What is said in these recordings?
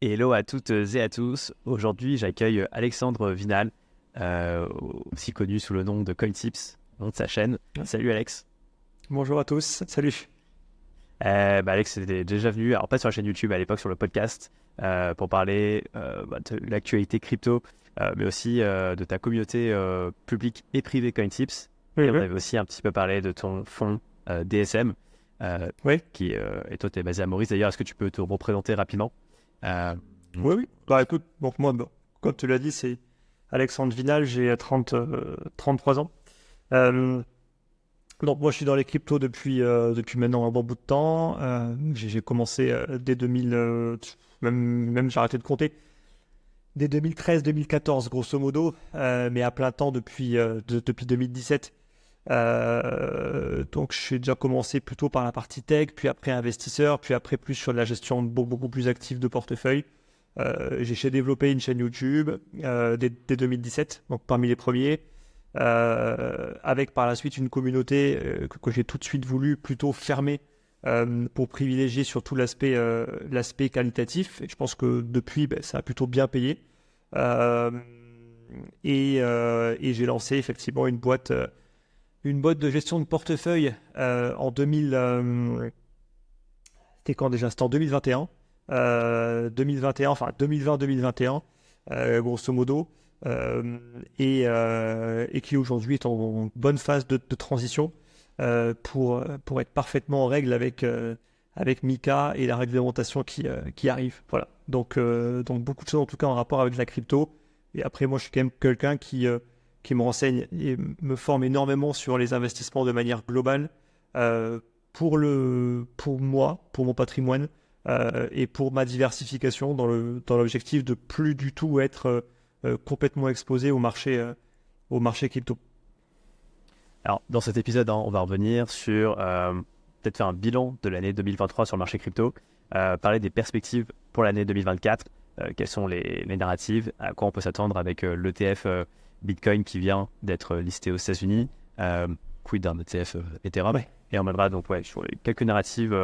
Hello à toutes et à tous. Aujourd'hui, j'accueille Alexandre Vinal, aussi connu sous le nom de CoinTips, nom de sa chaîne. Salut Alex. Bonjour à tous, salut. Alex était déjà venu, alors pas sur la chaîne YouTube, à l'époque sur le podcast, pour parler de l'actualité crypto, mais aussi de ta communauté publique et privée CoinTips. Et on avait aussi un petit peu parlé de ton fonds DSM, Oui, et toi tu es basé à Maurice. D'ailleurs, est-ce que tu peux te représenter rapidement? oui. Bah écoute, donc moi, comme tu l'as dit, c'est Alexandre Vinal, j'ai 33 ans. Donc moi, je suis dans les cryptos depuis maintenant un bon bout de temps. J'ai commencé dès 2000, même j'ai arrêté de compter, dès 2013-2014, grosso modo, mais à plein temps depuis 2017. Donc j'ai déjà commencé plutôt par la partie tech, puis après investisseur, puis après plus sur de la gestion beaucoup plus active de portefeuille. J'ai développé une chaîne YouTube dès 2017, donc parmi les premiers, avec par la suite une communauté que j'ai tout de suite voulu plutôt fermer pour privilégier surtout l'aspect qualitatif. Et je pense que depuis, ça a plutôt bien payé. Et j'ai lancé effectivement une boîte de gestion de portefeuille en 2000. C'était quand déjà? C'était en 2021. 2021, enfin 2020-2021, grosso modo. Et qui aujourd'hui est en bonne phase de transition pour être parfaitement en règle avec MiCA et la réglementation qui arrive. Voilà. Donc beaucoup de choses en tout cas en rapport avec la crypto. Et après, moi, je suis quand même quelqu'un qui me renseigne et me forme énormément sur les investissements de manière globale pour moi, pour mon patrimoine et pour ma diversification dans l'objectif de plus du tout être complètement exposé au marché crypto. Alors, dans cet épisode, on va revenir sur peut-être faire un bilan de l'année 2023 sur le marché crypto, parler des perspectives pour l'année 2024, quelles sont les narratives, à quoi on peut s'attendre avec l'ETF Bitcoin qui vient d'être listé aux États-Unis, quid d'un ETF Ethereum. Ouais. Et on reviendra donc sur quelques narratives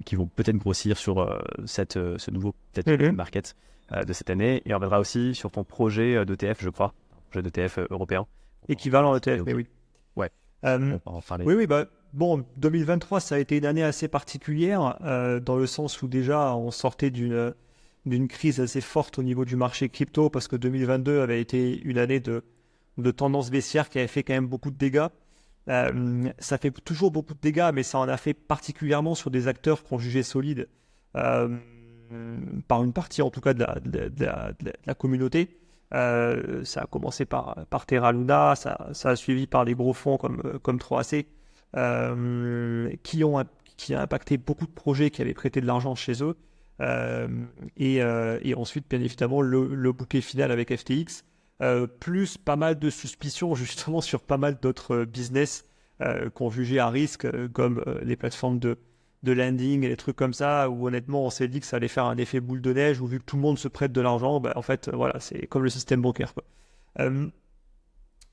qui vont peut-être grossir sur ce nouveau market de cette année. Et on reviendra aussi sur ton projet d'ETF, je crois, projet d'ETF européen. Équivalent ETF, mais oui. Ouais, Euh, on va en parler. oui, bon, 2023, ça a été une année assez particulière, dans le sens où déjà on sortait d'une crise assez forte au niveau du marché crypto, parce que 2022 avait été une année de tendance baissière qui avait fait quand même beaucoup de dégâts. Ça fait toujours beaucoup de dégâts, mais ça en a fait particulièrement sur des acteurs qu'on jugeait solides, par une partie en tout cas de la communauté. Ça a commencé par Terra Luna, ça a suivi par des gros fonds comme 3AC, qui a impacté beaucoup de projets qui avaient prêté de l'argent chez eux. Et ensuite, bien évidemment, le bouquet final avec FTX, plus pas mal de suspicions justement sur pas mal d'autres business qu'on jugeait à risque, comme les plateformes de lending et des trucs comme ça, où honnêtement on s'est dit que ça allait faire un effet boule de neige, où vu que tout le monde se prête de l'argent, en fait voilà, c'est comme le système bancaire, quoi.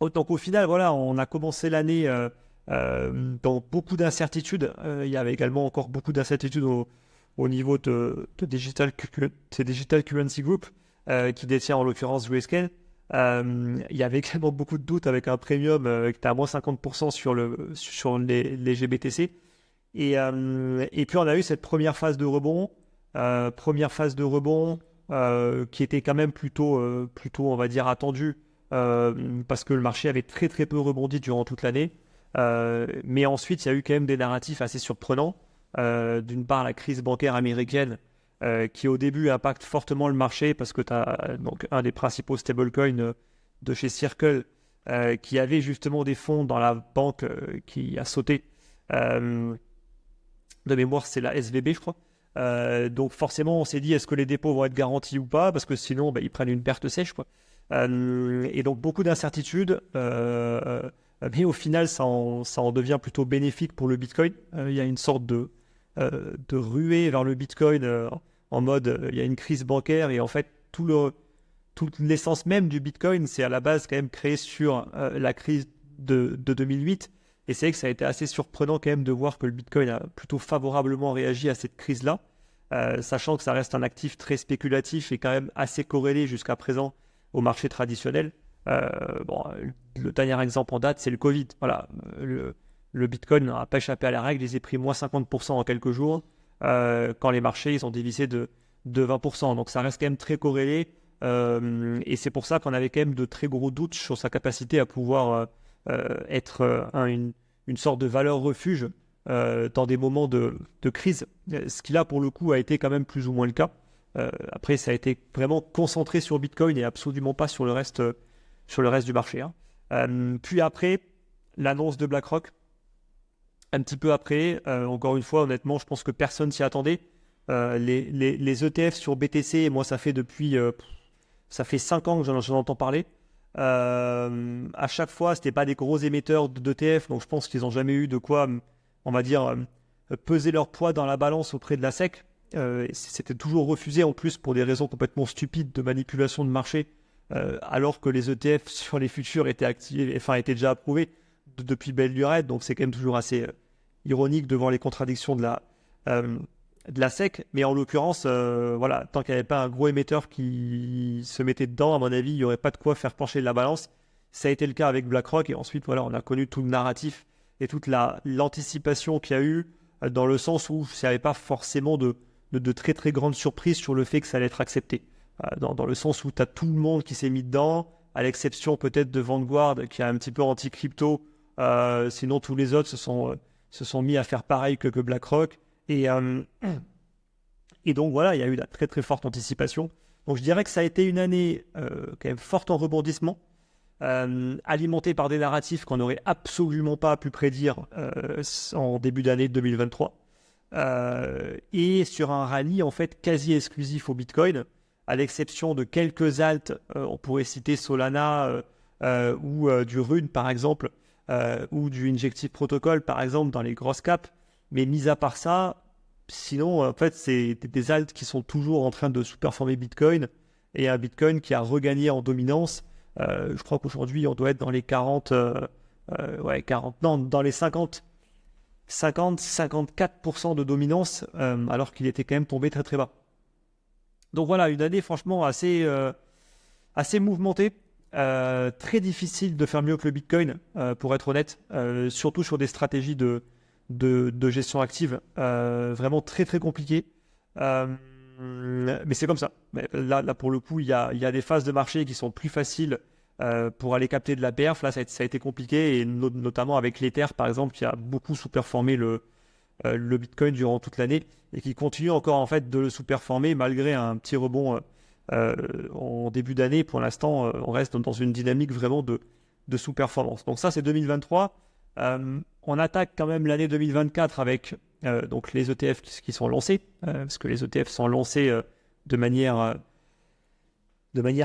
Donc au final, voilà, on a commencé l'année dans beaucoup d'incertitudes. Il y avait également encore beaucoup d'incertitudes au niveau de Digital Currency Group, qui détient en l'occurrence Grayscale. Il y avait également beaucoup de doutes avec un premium qui était à moins 50% sur les GBTC. Et puis on a eu cette première phase de rebond, qui était quand même plutôt, on va dire, attendue, parce que le marché avait très très peu rebondi durant toute l'année. Mais ensuite, il y a eu quand même des narratifs assez surprenants. D'une part, la crise bancaire américaine, qui au début impacte fortement le marché, parce que tu as donc un des principaux stablecoins de chez Circle, qui avait justement des fonds dans la banque qui a sauté. De mémoire, c'est la SVB, je crois. Donc forcément, on s'est dit, est-ce que les dépôts vont être garantis ou pas? Parce que sinon, ils prennent une perte sèche, quoi. Et donc beaucoup d'incertitudes. Mais au final, ça en devient plutôt bénéfique pour le Bitcoin. Il y a une sorte de ruée vers le Bitcoin, en mode, il y a une crise bancaire, et en fait, toute l'essence même du Bitcoin, c'est à la base quand même créé sur la crise de 2008. Et c'est vrai que ça a été assez surprenant quand même de voir que le Bitcoin a plutôt favorablement réagi à cette crise-là. sachant que ça reste un actif très spéculatif et quand même assez corrélé jusqu'à présent au marché traditionnel. Bon, le dernier exemple en date, c'est le Covid. Voilà, le Bitcoin n'a pas échappé à la règle, il s'est pris moins 50% en quelques jours, quand les marchés ils ont dévissé de 20%. Donc ça reste quand même très corrélé, et c'est pour ça qu'on avait quand même de très gros doutes sur sa capacité à pouvoir être une sorte de valeur refuge dans des moments de crise, ce qui là pour le coup a été quand même plus ou moins le cas. Après, ça a été vraiment concentré sur Bitcoin et absolument pas sur le reste du marché, hein. Puis après, l'annonce de BlackRock, un petit peu après, encore une fois, honnêtement, je pense que personne s'y attendait. Les ETF sur BTC, moi, ça fait 5 ans que j'en entends parler. À chaque fois, c'était pas des gros émetteurs d'ETF, donc je pense qu'ils n'ont jamais eu de quoi, on va dire, peser leur poids dans la balance auprès de la SEC. C'était toujours refusé en plus pour des raisons complètement stupides de manipulation de marché, alors que les ETF sur les futurs étaient déjà approuvés depuis belle lurette. Donc c'est quand même toujours assez ironique devant les contradictions de la SEC. Mais en l'occurrence, voilà, tant qu'il n'y avait pas un gros émetteur qui se mettait dedans, à mon avis, il n'y aurait pas de quoi faire pencher la balance. Ça a été le cas avec BlackRock, et ensuite voilà, on a connu tout le narratif et toute l'anticipation qu'il y a eu, dans le sens où il n'y avait pas forcément de très très grandes surprises sur le fait que ça allait être accepté. Dans le sens où tu as tout le monde qui s'est mis dedans, à l'exception peut-être de Vanguard qui est un petit peu anti-crypto. Sinon tous les autres se sont mis à faire pareil que BlackRock. Et donc voilà, il y a eu de la très très forte anticipation. Donc je dirais que ça a été une année quand même forte en rebondissement, alimentée par des narratifs qu'on n'aurait absolument pas pu prédire en début d'année 2023. Et sur un rallye en fait quasi exclusif au Bitcoin, à l'exception de quelques alts, on pourrait citer Solana, ou du Rune par exemple, ou du Injective Protocol par exemple dans les grosses caps. Mais mis à part ça, sinon en fait c'est des alts qui sont toujours en train de sous-performer Bitcoin, et un Bitcoin qui a regagné en dominance. Je crois qu'aujourd'hui on doit être dans les 40, dans les 50-54% de dominance, alors qu'il était quand même tombé très très bas. Donc voilà, une année franchement assez mouvementée, très difficile de faire mieux que le Bitcoin, pour être honnête, surtout sur des stratégies de gestion active, vraiment très très compliquées. Mais c'est comme ça. Mais là pour le coup, il y a des phases de marché qui sont plus faciles pour aller capter de la perf. Là, ça a été compliqué, et notamment avec l'Ether, par exemple, qui a beaucoup sous-performé le Bitcoin durant toute l'année, et qui continue encore en fait de le sous-performer malgré un petit rebond en début d'année. Pour l'instant, on reste dans une dynamique vraiment de sous-performance. Donc ça, c'est 2023. On attaque quand même l'année 2024 avec donc les ETF qui sont lancés, parce que les ETF sont lancés de manière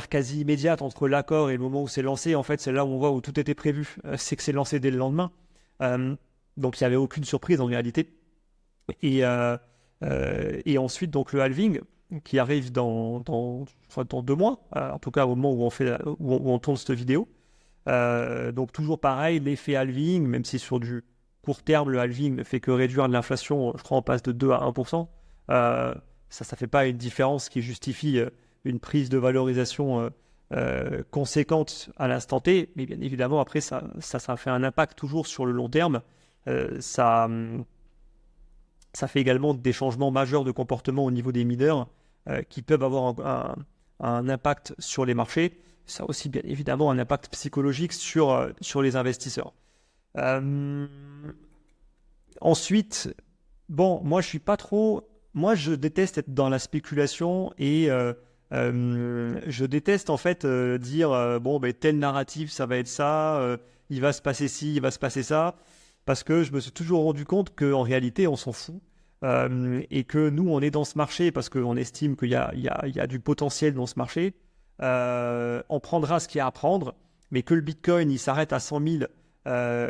quasi immédiate entre l'accord et le moment où c'est lancé. En fait, c'est là où on voit où tout était prévu, c'est que c'est lancé dès le lendemain. Donc il n'y avait aucune surprise en réalité. Et ensuite, donc le halving qui arrive dans 2 mois, en tout cas au moment où on tourne cette vidéo. Donc toujours pareil, l'effet halving, même si sur du court terme, le halving ne fait que réduire de l'inflation, je crois on passe de 2 à 1%. Ça ne fait pas une différence qui justifie une prise de valorisation conséquente à l'instant T, mais bien évidemment après ça fait un impact toujours sur le long terme. Ça fait également des changements majeurs de comportement au niveau des mineurs, qui peuvent avoir un impact sur les marchés. Ça a aussi bien évidemment un impact psychologique sur les investisseurs. Ensuite, bon, moi je déteste être dans la spéculation, et je déteste en fait dire bon ben tel narratif ça va être ça, il va se passer ci, il va se passer ça, parce que je me suis toujours rendu compte qu'en réalité on s'en fout, et que nous on est dans ce marché parce qu'on estime qu'il y a du potentiel dans ce marché. On prendra ce qu'il y a à prendre, mais que le Bitcoin il s'arrête à 100 000,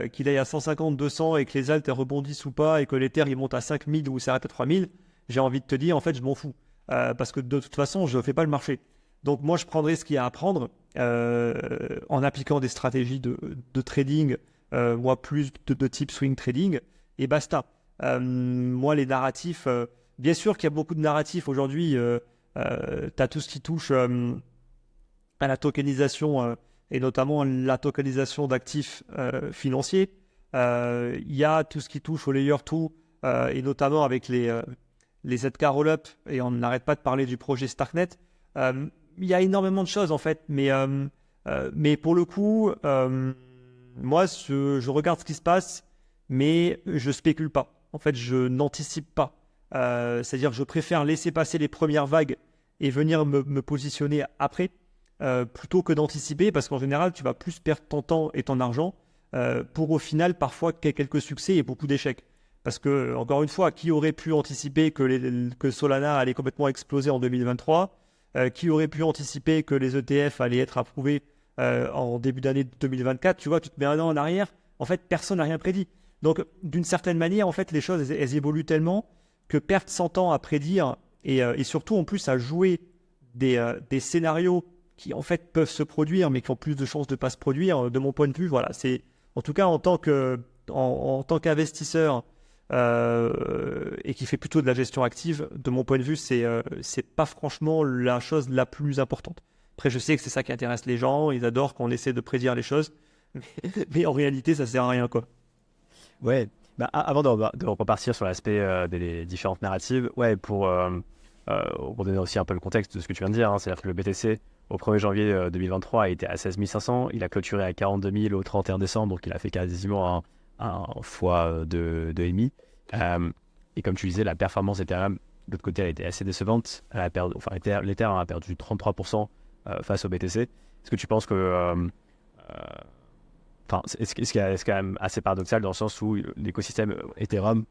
qu'il aille à 150, 200, et que les alts rebondissent ou pas, et que l'Ether il monte à 5 000 ou il s'arrête à 3 000, j'ai envie de te dire en fait je m'en fous, parce que de toute façon je ne fais pas le marché. Donc moi je prendrai ce qu'il y a à prendre, en appliquant des stratégies de trading, moi plus de type swing trading, et basta. Moi les narratifs, bien sûr qu'il y a beaucoup de narratifs aujourd'hui. Tu as tout ce qui touche à la tokenisation et notamment la tokenisation d'actifs financiers. Il y a tout ce qui touche au layer 2 et notamment avec les ZK Rollup, et on n'arrête pas de parler du projet Starknet. Il y a énormément de choses en fait, mais pour le coup, moi je regarde ce qui se passe, mais je spécule pas. En fait, je n'anticipe pas. C'est-à-dire que je préfère laisser passer les premières vagues et venir me positionner après, plutôt que d'anticiper, parce qu'en général, tu vas plus perdre ton temps et ton argent pour au final parfois quelques succès et beaucoup d'échecs. Parce que, encore une fois, qui aurait pu anticiper que Solana allait complètement exploser en 2023 ? Qui aurait pu anticiper que les ETF allaient être approuvés en début d'année 2024 ? Tu vois, tu te mets un an en arrière. En fait, personne n'a rien prédit. Donc, d'une certaine manière, en fait, les choses, elles évoluent tellement que perdre 100 ans à prédire et surtout, en plus, à jouer des scénarios qui, en fait, peuvent se produire, mais qui ont plus de chances de ne pas se produire, de mon point de vue, voilà. C'est, en tout cas, en tant qu'investisseur et qui fait plutôt de la gestion active, de mon point de vue, c'est pas franchement la chose la plus importante. Après, je sais que c'est ça qui intéresse les gens, ils adorent qu'on essaie de prédire les choses, mais en réalité, ça sert à rien, quoi. Ouais, bah, avant de repartir sur l'aspect des différentes narratives, ouais, pour donner aussi un peu le contexte de ce que tu viens de dire, hein, c'est-à-dire que le BTC, au 1er janvier 2023, a été à 16 500, il a clôturé à 42 000 au 31 décembre, donc il a fait quasiment un fois de EMI. Et comme tu disais, la performance Ethereum, de l'autre côté, elle a été assez décevante. L'Ethereum a perdu 33% face au BTC. Est-ce que tu penses que... c'est quand même assez paradoxal dans le sens où l'écosystème Ethereum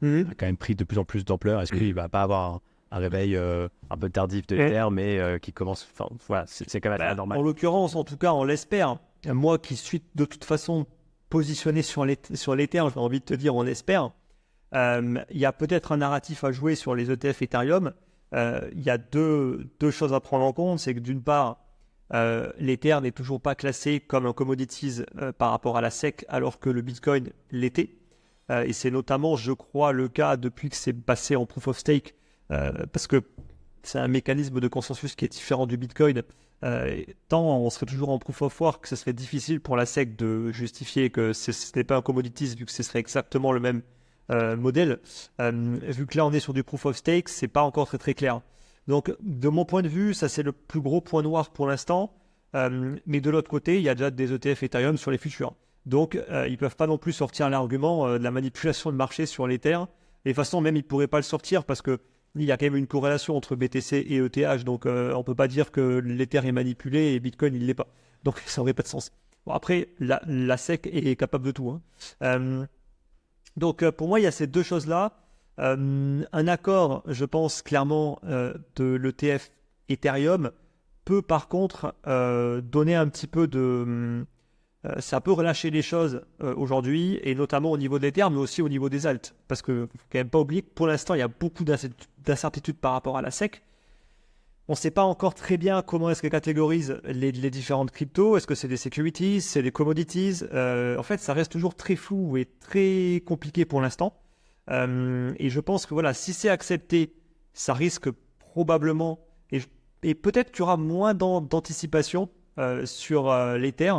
a quand même pris de plus en plus d'ampleur. Est-ce qu'il ne va pas avoir un réveil un peu tardif de l'Ether, mais qui commence... Enfin, voilà, c'est quand même normal. En l'occurrence, en tout cas, on l'espère. Moi qui suis de toute façon positionné sur l'Ether, j'ai envie de te dire, on espère. Il y a peut-être un narratif à jouer sur les ETF Ethereum. Il y a deux choses à prendre en compte. C'est que d'une part, l'Ether n'est toujours pas classé comme un commodities par rapport à la SEC, alors que le Bitcoin l'était. Et c'est notamment, je crois, le cas depuis que c'est passé en Proof of Stake, parce que c'est un mécanisme de consensus qui est différent du Bitcoin. Tant on serait toujours en Proof of Work, que ce serait difficile pour la SEC de justifier que ce n'est pas un commodities, vu que ce serait exactement le même modèle. Vu que là, on est sur du Proof of Stake, c'est pas encore très très clair. Donc, de mon point de vue, ça c'est le plus gros point noir pour l'instant. Mais de l'autre côté, il y a déjà des ETF Ethereum sur les futurs. Donc, ils ne peuvent pas non plus sortir l'argument de la manipulation de marché sur l'Ether. Et de toute façon, même, ils ne pourraient pas le sortir parce qu'il y a quand même une corrélation entre BTC et ETH. Donc, on ne peut pas dire que l'Ether est manipulé et Bitcoin, il ne l'est pas. Donc, ça n'aurait pas de sens. Bon, après, la SEC est capable de tout. Donc, pour moi, il y a ces deux choses-là. Un accord, je pense clairement, de l'ETF Ethereum peut par contre donner un petit peu de... ça peut relâcher les choses aujourd'hui, et notamment au niveau de l'Ether, mais aussi au niveau des alts. Parce que faut quand même pas oublier que pour l'instant, il y a beaucoup d'incertitudes par rapport à la SEC. On ne sait pas encore très bien comment est-ce qu'elle catégorise les différentes cryptos. Est-ce que c'est des securities, c'est des commodities? En fait, ça reste toujours très flou et très compliqué pour l'instant. Et je pense que voilà, si c'est accepté, ça risque probablement, et peut-être qu'il y aura moins d'anticipation sur l'Ether,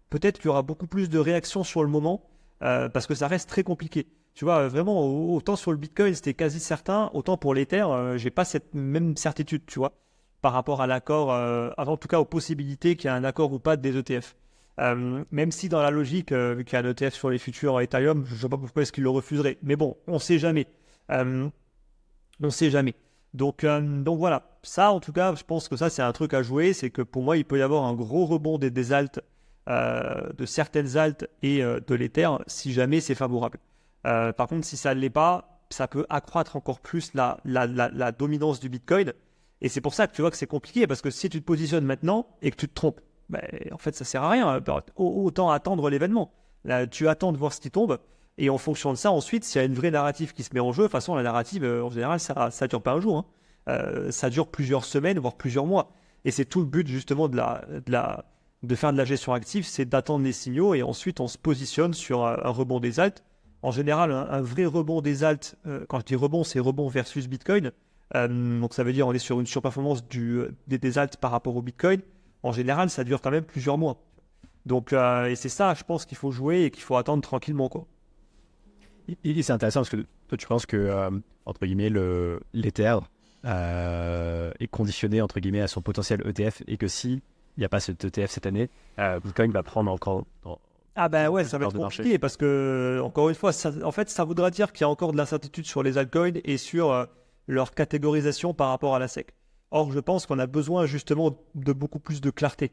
peut-être qu'il y aura beaucoup plus de réactions sur le moment, parce que ça reste très compliqué. Tu vois, vraiment, autant sur le Bitcoin, c'était quasi certain, autant pour l'Ether, j'ai pas cette même certitude, tu vois, par rapport à l'accord, en tout cas aux possibilités qu'il y ait un accord ou pas des ETF. Même si dans la logique, vu qu'il y a un ETF sur les futurs Ethereum, je ne sais pas pourquoi est-ce qu'il le refuserait. Mais bon, on ne sait jamais. On ne sait jamais. Donc voilà. Ça, en tout cas, je pense que ça, c'est un truc à jouer. C'est que pour moi, il peut y avoir un gros rebond des alts, de certaines alts et de l'Ether, si jamais c'est favorable. Par contre, si ça ne l'est pas, ça peut accroître encore plus la dominance du Bitcoin. Et c'est pour ça que tu vois que c'est compliqué. Parce que si tu te positionnes maintenant et que tu te trompes, en fait, ça sert à rien. Autant attendre l'événement. Là, tu attends de voir ce qui tombe. Et en fonction de ça, ensuite, s'il y a une vraie narrative qui se met en jeu, de toute façon, la narrative, en général, ça ne dure pas un jour. Ça dure plusieurs semaines, voire plusieurs mois. Et c'est tout le but, justement, de faire de la gestion active, c'est d'attendre les signaux et ensuite, on se positionne sur un rebond des alts en général, un vrai rebond des alts, quand je dis rebond, c'est rebond versus Bitcoin. Donc ça veut dire on est sur une surperformance des alts par rapport au Bitcoin. En général, ça dure quand même plusieurs mois. Donc, et c'est ça, je pense qu'il faut jouer et qu'il faut attendre tranquillement, quoi. Et c'est intéressant parce que toi, tu penses que, entre guillemets, l'Ether est conditionné, entre guillemets, à son potentiel ETF et que si il n'y a pas cet ETF cette année, Bitcoin va prendre encore... Ah ben ouais, ça va être compliqué parce que, encore une fois, en fait, ça voudra dire qu'il y a encore de l'incertitude sur les altcoins et sur leur catégorisation par rapport à la SEC. Or, je pense qu'on a besoin justement de beaucoup plus de clarté.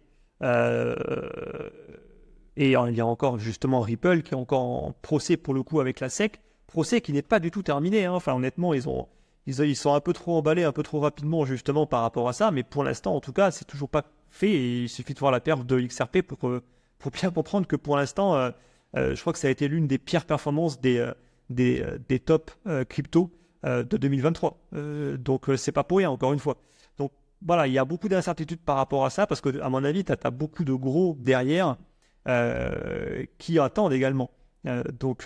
Et il y a encore justement Ripple qui est encore en procès pour le coup avec la SEC. Procès qui n'est pas du tout terminé, hein. Enfin, honnêtement, ils sont un peu trop emballés, un peu trop rapidement justement par rapport à ça. Mais pour l'instant, en tout cas, c'est toujours pas fait. Et il suffit de voir la perf de XRP pour bien comprendre que pour l'instant, je crois que ça a été l'une des pires performances des top crypto de 2023. Donc, c'est pas pour rien, encore une fois. Donc, voilà, il y a beaucoup d'incertitudes par rapport à ça parce que, à mon avis, tu as beaucoup de gros derrière qui attendent également. Donc,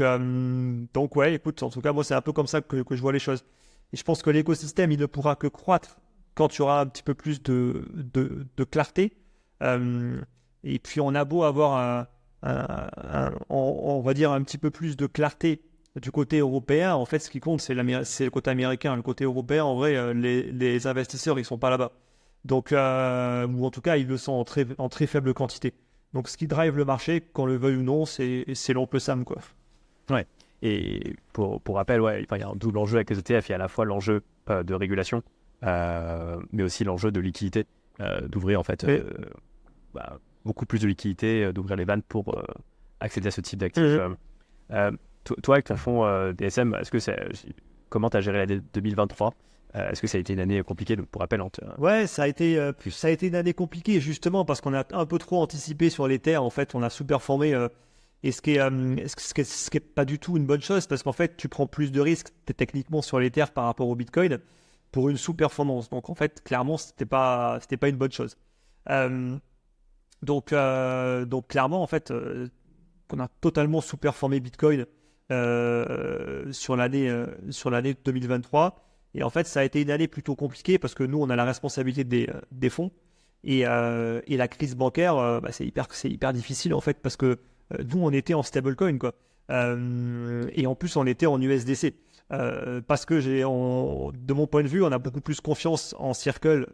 ouais, écoute, en tout cas, moi, c'est un peu comme ça que je vois les choses. Et je pense que l'écosystème, il ne pourra que croître quand tu auras un petit peu plus de clarté. Et puis, on a beau avoir on va dire un petit peu plus de clarté du côté européen. En fait, ce qui compte, c'est le côté américain. Le côté européen, en vrai, les investisseurs, ils sont pas là-bas. Donc, ou en tout cas, ils le sont en très faible quantité. Donc, ce qui drive le marché, qu'on le veuille ou non, c'est l'oncle Sam, quoi. Ouais. Et pour rappel, ouais, il y a un double enjeu avec les ETF. Il y a à la fois l'enjeu de régulation, mais aussi l'enjeu de liquidité, d'ouvrir en fait beaucoup plus de liquidité, d'ouvrir les vannes pour accéder à ce type d'actifs. Toi, avec ton fonds DSM, comment tu as géré l'année 2023 ? Est-ce que ça a été une année compliquée pour rappel, Ouais, ça a été une année compliquée justement parce qu'on a un peu trop anticipé sur les terres. En fait, on a sous-performé et ce qui est pas du tout une bonne chose parce qu'en fait, tu prends plus de risques techniquement sur les terres par rapport au Bitcoin pour une sous-performance. Donc en fait, clairement, c'était pas une bonne chose. Donc clairement, en fait, on a totalement sous-performé Bitcoin sur l'année 2023. Et en fait, ça a été une année plutôt compliquée parce que nous, on a la responsabilité des fonds. Et la crise bancaire, c'est hyper difficile en fait parce que nous, on était en stablecoin, quoi. Et en plus, on était en USDC. Parce que de mon point de vue, on a beaucoup plus confiance en Circle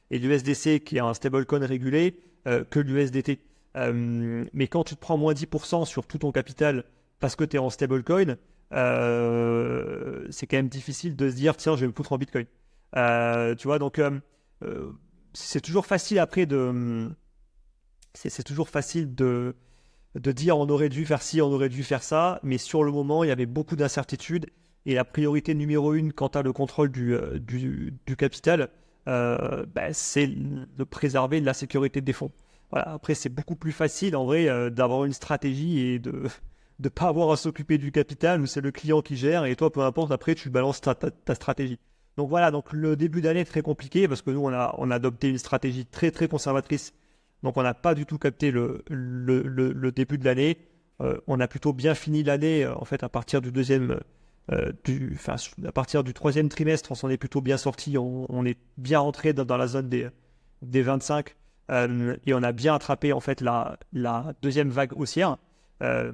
et l'USDC qui est un stablecoin régulé que l'USDT. Mais quand tu te prends moins 10% sur tout ton capital parce que tu es en stablecoin, c'est quand même difficile de se dire tiens, je vais me foutre en Bitcoin. Tu vois, donc c'est toujours facile après c'est toujours facile de dire on aurait dû faire ci, on aurait dû faire ça, mais sur le moment, il y avait beaucoup d'incertitudes et la priorité numéro 1 quant à le contrôle du capital, c'est de préserver la sécurité des fonds. Voilà. Après, c'est beaucoup plus facile en vrai d'avoir une stratégie et de ne pas avoir à s'occuper du capital où c'est le client qui gère et toi, peu importe, après, tu balances ta stratégie. Donc voilà, donc le début d'année est très compliqué parce que nous, on a adopté une stratégie très, très conservatrice. Donc on n'a pas du tout capté le début de l'année. On a plutôt bien fini l'année, en fait, à partir du à partir du troisième trimestre, on s'en est plutôt bien sorti. On est bien rentré dans la zone des 25 et on a bien attrapé, en fait, la deuxième vague haussière.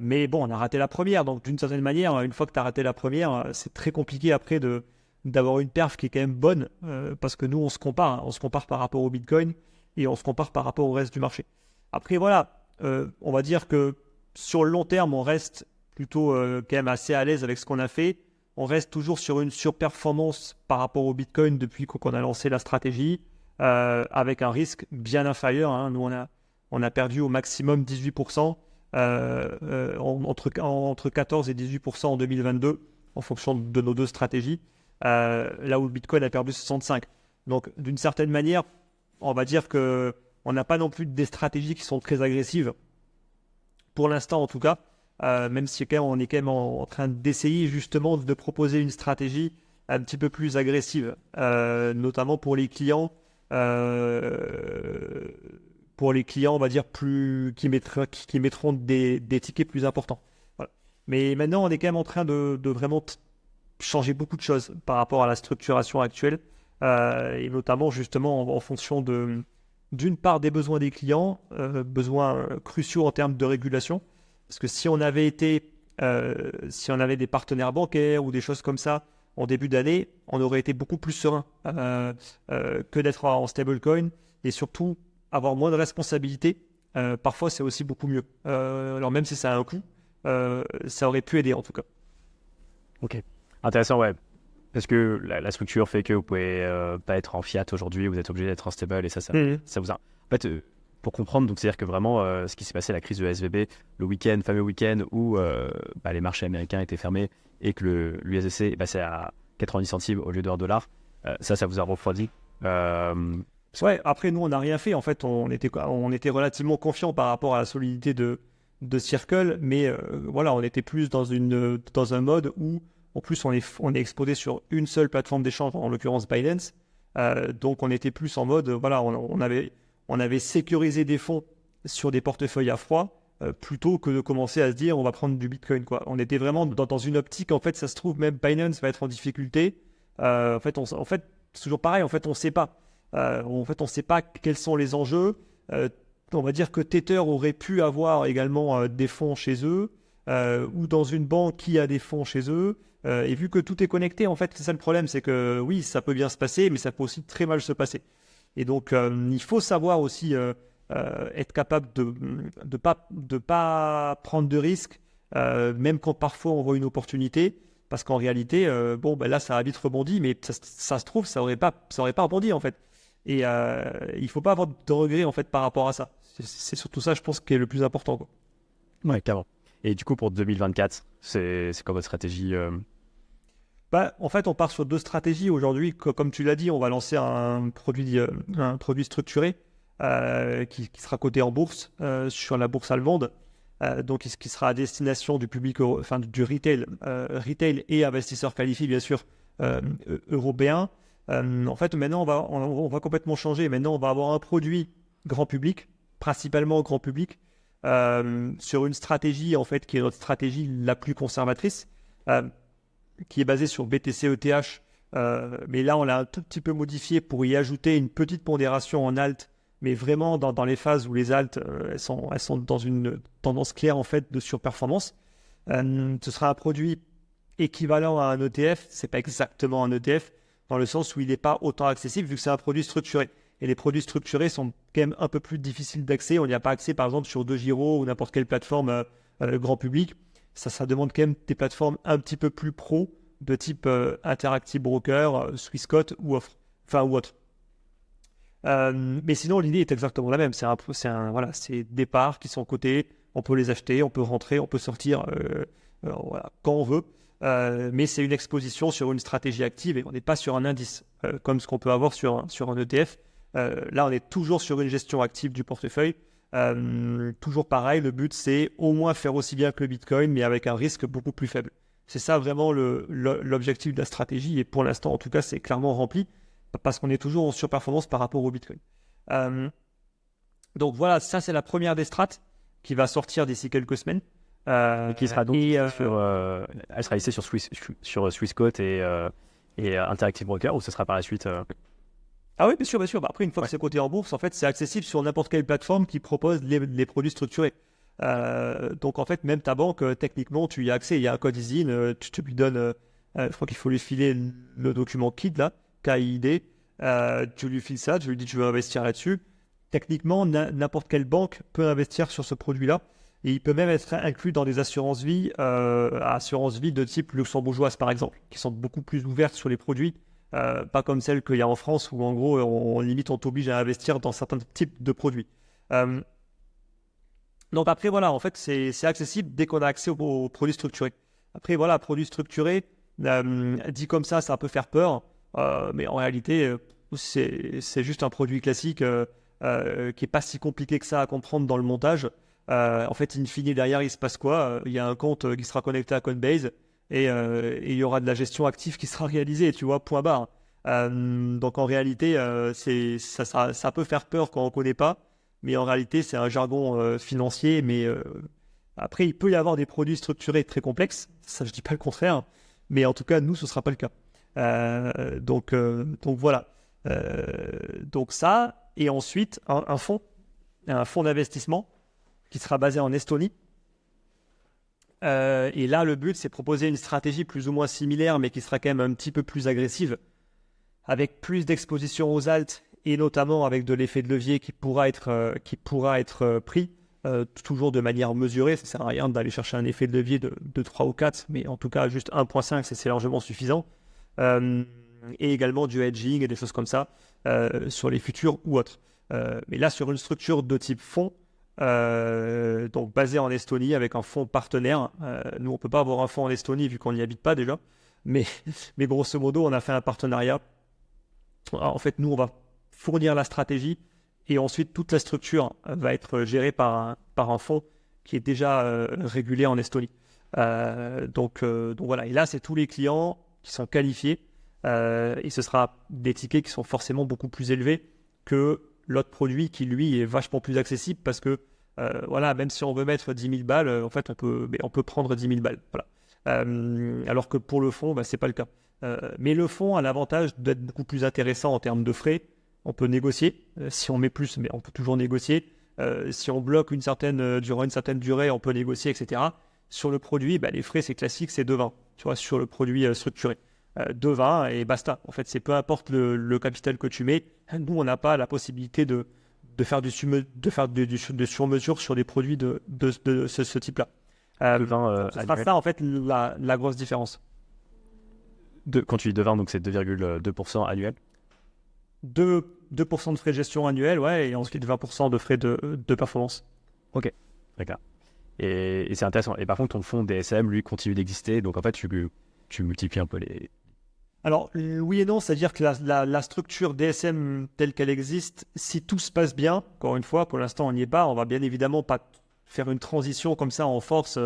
Mais bon, on a raté la première, donc d'une certaine manière, une fois que tu as raté la première, c'est très compliqué après d'avoir une perf qui est quand même bonne, parce que nous, on se compare par rapport au Bitcoin et on se compare par rapport au reste du marché. Après, voilà, on va dire que sur le long terme, on reste plutôt quand même assez à l'aise avec ce qu'on a fait. On reste toujours sur une surperformance par rapport au Bitcoin depuis qu'on a lancé la stratégie, avec un risque bien inférieur, hein. Nous, on a perdu au maximum 18%. Entre 14 et 18% en 2022 en fonction de nos deux stratégies, là où le Bitcoin a perdu 65. Donc d'une certaine manière, on va dire que on n'a pas non plus des stratégies qui sont très agressives pour l'instant en tout cas, même si on est quand même en train d'essayer justement de proposer une stratégie un petit peu plus agressive, notamment pour les clients. On va dire, qui mettront des tickets plus importants. Voilà. Mais maintenant, on est quand même en train de vraiment changer beaucoup de choses par rapport à la structuration actuelle, et notamment justement en fonction d'une part des besoins des clients, besoins cruciaux en termes de régulation. Parce que si on avait des partenaires bancaires ou des choses comme ça en début d'année, on aurait été beaucoup plus serein que d'être en stablecoin et surtout avoir moins de responsabilités. Parfois, c'est aussi beaucoup mieux. Alors même si ça a un coût, ça aurait pu aider en tout cas. Ok. Intéressant, ouais. Parce que la structure fait que vous pouvez pas être en fiat aujourd'hui, vous êtes obligé d'être en stable et ça vous a... En fait, pour comprendre, donc c'est-à-dire que vraiment, ce qui s'est passé, la crise de SVB, le fameux week-end où les marchés américains étaient fermés et que l'USDC est passé à 90 centimes au lieu de $1, ça vous a refroidi. Ouais, après, nous, on n'a rien fait. En fait, on était relativement confiants par rapport à la solidité de Circle, mais voilà, on était plus dans un mode où, en plus, on est exposé sur une seule plateforme d'échange, en l'occurrence Binance. Donc, on était plus en mode, voilà, on avait sécurisé des fonds sur des portefeuilles à froid, plutôt que de commencer à se dire, on va prendre du Bitcoin, quoi. On était vraiment dans une optique, en fait, ça se trouve, même Binance va être en difficulté. En fait, c'est toujours pareil, en fait, on ne sait pas. En fait, on ne sait pas quels sont les enjeux. On va dire que Tether aurait pu avoir également des fonds chez eux, ou dans une banque qui a des fonds chez eux. Et vu que tout est connecté, en fait, c'est ça le problème, c'est que oui, ça peut bien se passer, mais ça peut aussi très mal se passer. Et donc, il faut savoir aussi être capable de pas prendre de risques, même quand parfois on voit une opportunité. Parce qu'en réalité, là, ça a vite rebondi, mais ça se trouve, ça aurait pas rebondi, en fait. Et il ne faut pas avoir de regrets, en fait, par rapport à ça. C'est surtout ça, je pense, qui est le plus important, quoi. Ouais, carrément. Et du coup, pour 2024, c'est quoi votre stratégie En fait, on part sur deux stratégies aujourd'hui. Comme tu l'as dit, on va lancer un produit structuré qui sera coté en bourse sur la bourse allemande. Donc, qui sera à destination du public, du retail et investisseurs qualifiés, bien sûr, européens. En fait, maintenant, on va complètement changer. Maintenant, on va avoir un produit grand public, principalement grand public, sur une stratégie, en fait, qui est notre stratégie la plus conservatrice, qui est basée sur BTC ETH. Mais là, on l'a un tout petit peu modifié pour y ajouter une petite pondération en alt, mais vraiment dans les phases où les alts, elles sont dans une tendance claire, en fait, de surperformance. Ce sera un produit équivalent à un ETF. C'est pas exactement un ETF, dans le sens où il n'est pas autant accessible vu que c'est un produit structuré. Et les produits structurés sont quand même un peu plus difficiles d'accès. On n'y a pas accès, par exemple, sur DeGiro ou n'importe quelle plateforme grand public. Ça demande quand même des plateformes un petit peu plus pro, de type Interactive Broker, Swissquote ou autre. Mais sinon, l'idée est exactement la même. C'est des parts qui sont cotées. On peut les acheter, on peut rentrer, on peut sortir quand on veut. Mais c'est une exposition sur une stratégie active et on n'est pas sur un indice, comme ce qu'on peut avoir sur un ETF. Là, on est toujours sur une gestion active du portefeuille. Toujours pareil, le but, c'est au moins faire aussi bien que le Bitcoin, mais avec un risque beaucoup plus faible. C'est ça vraiment l'objectif de la stratégie et pour l'instant, en tout cas, c'est clairement rempli parce qu'on est toujours en surperformance par rapport au Bitcoin. Donc voilà, ça, c'est la première des strates qui va sortir d'ici quelques semaines. Qui sera donc elle sera listée sur Swissquote et Interactive Broker ou ce sera par la suite Ah oui, bien sûr. Après, une fois que c'est coté en bourse, en fait, c'est accessible sur n'importe quelle plateforme qui propose les produits structurés. Donc, en fait, même ta banque, techniquement, tu y as accès. Il y a un code ISIN, tu lui donnes, je crois qu'il faut lui filer le document KID, là, KID. Tu lui files ça, tu lui dis que tu veux investir là-dessus. Techniquement, n'importe quelle banque peut investir sur ce produit-là. Et il peut même être inclus dans des assurances-vie de type luxembourgeoise, par exemple, qui sont beaucoup plus ouvertes sur les produits. Pas comme celle qu'il y a en France où en gros on t'oblige à investir dans certains types de produits. Donc après voilà, en fait c'est accessible dès qu'on a accès aux produits structurés. Après voilà, produits structurés, dit comme ça peut faire peur, mais en réalité c'est juste un produit classique qui est pas si compliqué que ça à comprendre dans le montage. En fait, in fine derrière il se passe quoi? Il y a un compte qui sera connecté à Coinbase. Et il y aura de la gestion active qui sera réalisée, tu vois, point barre. Donc en réalité, ça peut faire peur quand on ne connaît pas, mais en réalité, c'est un jargon financier, mais Après, il peut y avoir des produits structurés très complexes, ça je dis pas le contraire, mais en tout cas, nous, ce sera pas le cas. Donc voilà. Donc ça, et ensuite, un fonds d'investissement qui sera basé en Estonie. Et là, le but, c'est de proposer une stratégie plus ou moins similaire, mais qui sera quand même un petit peu plus agressive, avec plus d'exposition aux alts et notamment avec de l'effet de levier qui pourra être pris, toujours de manière mesurée. Ça ne sert à rien d'aller chercher un effet de levier de 3 ou 4, mais en tout cas, juste 1,5, c'est largement suffisant. Et également du hedging et des choses comme ça sur les futurs ou autres. Mais là, sur une structure de type fonds, donc basé en Estonie avec un fonds partenaire. Nous, on ne peut pas avoir un fonds en Estonie vu qu'on n'y habite pas déjà. Mais grosso modo, on a fait un partenariat. En fait, nous, on va fournir la stratégie et ensuite toute la structure va être gérée par un fonds qui est déjà régulé en Estonie. Donc voilà. Et là, c'est tous les clients qui sont qualifiés et ce sera des tickets qui sont forcément beaucoup plus élevés que l'autre produit qui, lui, est vachement plus accessible parce que, voilà, même si on veut mettre 10 000 balles, en fait, on peut prendre 10 000 balles. Voilà. Alors que pour le fonds, ce n'est pas le cas. Mais le fonds a l'avantage d'être beaucoup plus intéressant en termes de frais. On peut négocier. Si on met plus, mais on peut toujours négocier. Si on bloque durant une certaine durée, on peut négocier, etc. Sur le produit, les frais, c'est classique, c'est 2,20. Tu vois, sur le produit structuré. 2,20 et basta. En fait, c'est peu importe le capital que tu mets. Nous, on n'a pas la possibilité de faire du sur-mesure sur des produits de ce type-là. Ce sera ça, en fait, la grosse différence. Quand tu dis 2,20, donc c'est 2,2% annuel. 2% de frais de gestion annuels, ouais, et ensuite 20% de frais de performance. Ok, d'accord. Et c'est intéressant. Et par contre, ton fonds DSM, lui, continue d'exister. Donc, en fait, tu multiplies un peu les... Alors, oui et non, c'est-à-dire que la structure DSM telle qu'elle existe, si tout se passe bien, encore une fois, pour l'instant, on n'y est pas, on va bien évidemment pas faire une transition comme ça en force.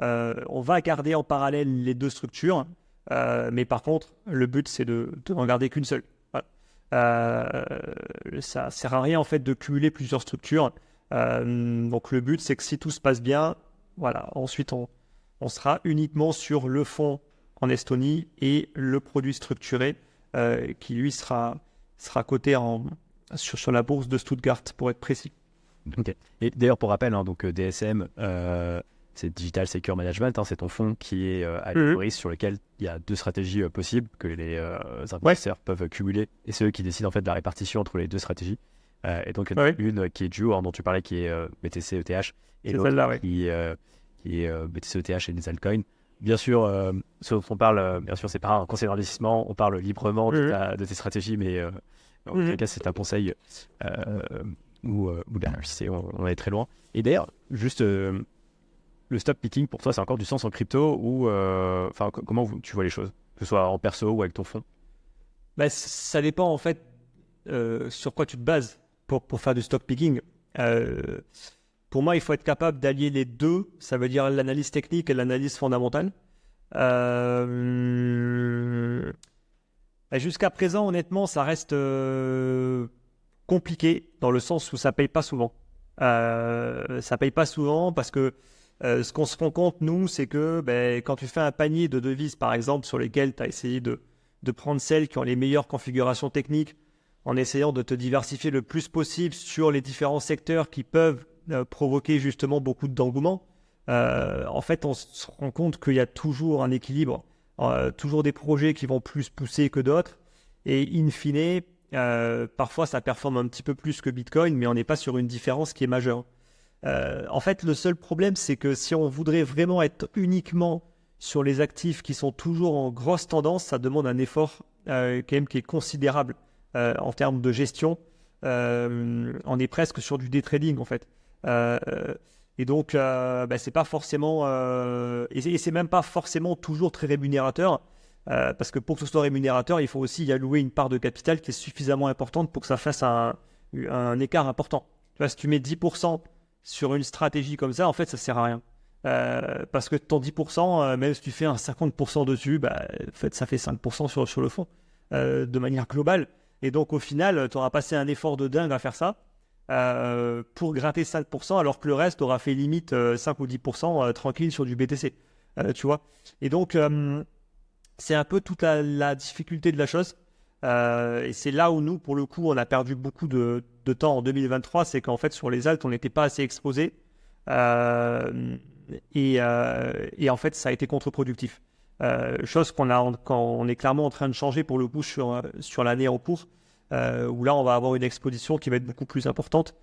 On va garder en parallèle les deux structures, mais par contre, le but, c'est de n'en garder qu'une seule. Voilà. Ça ne sert à rien, en fait, de cumuler plusieurs structures. Donc, le but, c'est que si tout se passe bien, voilà, ensuite, on sera uniquement sur le fonds en Estonie et le produit structuré qui lui sera coté sur la bourse de Stuttgart pour être précis. Ok. Et d'ailleurs pour rappel, donc DSM, c'est Digital Secure Management, c'est ton fonds qui est à l'Eurist sur lequel il y a deux stratégies possibles que les investisseurs peuvent cumuler et c'est eux qui décident en fait de la répartition entre les deux stratégies. Et donc une qui est Duo, dont tu parlais, qui est BTC ETH et l'autre qui est BTC ETH et des altcoins. Bien sûr, ce dont on parle, bien sûr, c'est pas un conseil d'investissement, on parle librement de tes stratégies, mais en tout cas, c'est un conseil ou on est très loin. Et d'ailleurs, juste le stock picking, pour toi, c'est encore du sens en crypto ou comment tu vois les choses, que ce soit en perso ou avec ton fonds? Ça dépend en fait sur quoi tu te bases pour faire du stock picking. Pour moi, il faut être capable d'allier les deux. Ça veut dire l'analyse technique et l'analyse fondamentale. Jusqu'à présent, honnêtement, ça reste compliqué dans le sens où ça ne paye pas souvent. Ça ne paye pas souvent parce que ce qu'on se rend compte, nous, c'est que quand tu fais un panier de devises, par exemple, sur lesquelles tu as essayé de prendre celles qui ont les meilleures configurations techniques en essayant de te diversifier le plus possible sur les différents secteurs qui peuvent provoquer justement beaucoup d'engouement. En fait, on se rend compte qu'il y a toujours un équilibre, toujours des projets qui vont plus pousser que d'autres, et in fine, parfois ça performe un petit peu plus que Bitcoin, mais on n'est pas sur une différence qui est majeure. En fait, le seul problème, c'est que si on voudrait vraiment être uniquement sur les actifs qui sont toujours en grosse tendance, ça demande un effort quand même qui est considérable en termes de gestion. On est presque sur du day trading en fait. Et donc, c'est pas forcément, et c'est même pas forcément toujours très rémunérateur, parce que pour que ce soit rémunérateur, il faut aussi y allouer une part de capital qui est suffisamment importante pour que ça fasse un écart important. Tu vois, si tu mets 10% sur une stratégie comme ça, en fait, ça sert à rien. Parce que ton 10%, même si tu fais un 50% dessus, en fait, ça fait 5% sur le fond, de manière globale. Et donc, au final, tu auras passé un effort de dingue à faire ça. pour gratter 5%, alors que le reste aura fait limite 5 ou 10% tranquille sur du BTC. Tu vois. Et donc, c'est un peu toute la difficulté de la chose. Et c'est là où nous, pour le coup, on a perdu beaucoup de temps en 2023. C'est qu'en fait, sur les alts, on n'était pas assez exposé. Et en fait, ça a été contre-productif. Chose qu'on est clairement en train de changer pour le coup sur l'année en cours, où là, on va avoir une exposition qui va être beaucoup plus importante.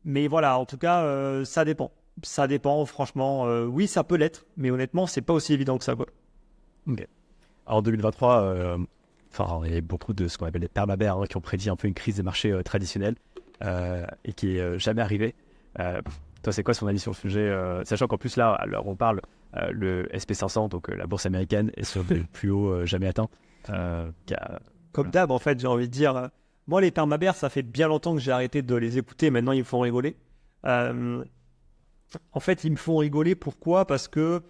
Mais voilà, en tout cas, ça dépend. Ça dépend, franchement. Oui, ça peut l'être, mais honnêtement, c'est pas aussi évident que ça, quoi. Ok. Alors, en 2023, il y a beaucoup de ce qu'on appelle les permabères qui ont prédit un peu une crise des marchés traditionnels et qui est jamais arrivée. Toi, c'est quoi son avis sur le sujet sachant qu'en plus, là, alors on parle, le SP500, donc la bourse américaine, est sur le plus haut jamais atteint. Comme d'hab, en fait, j'ai envie de dire, moi, les permabères, ça fait bien longtemps que j'ai arrêté de les écouter. Maintenant, ils me font rigoler. En fait, ils me font rigoler. Pourquoi? Parce que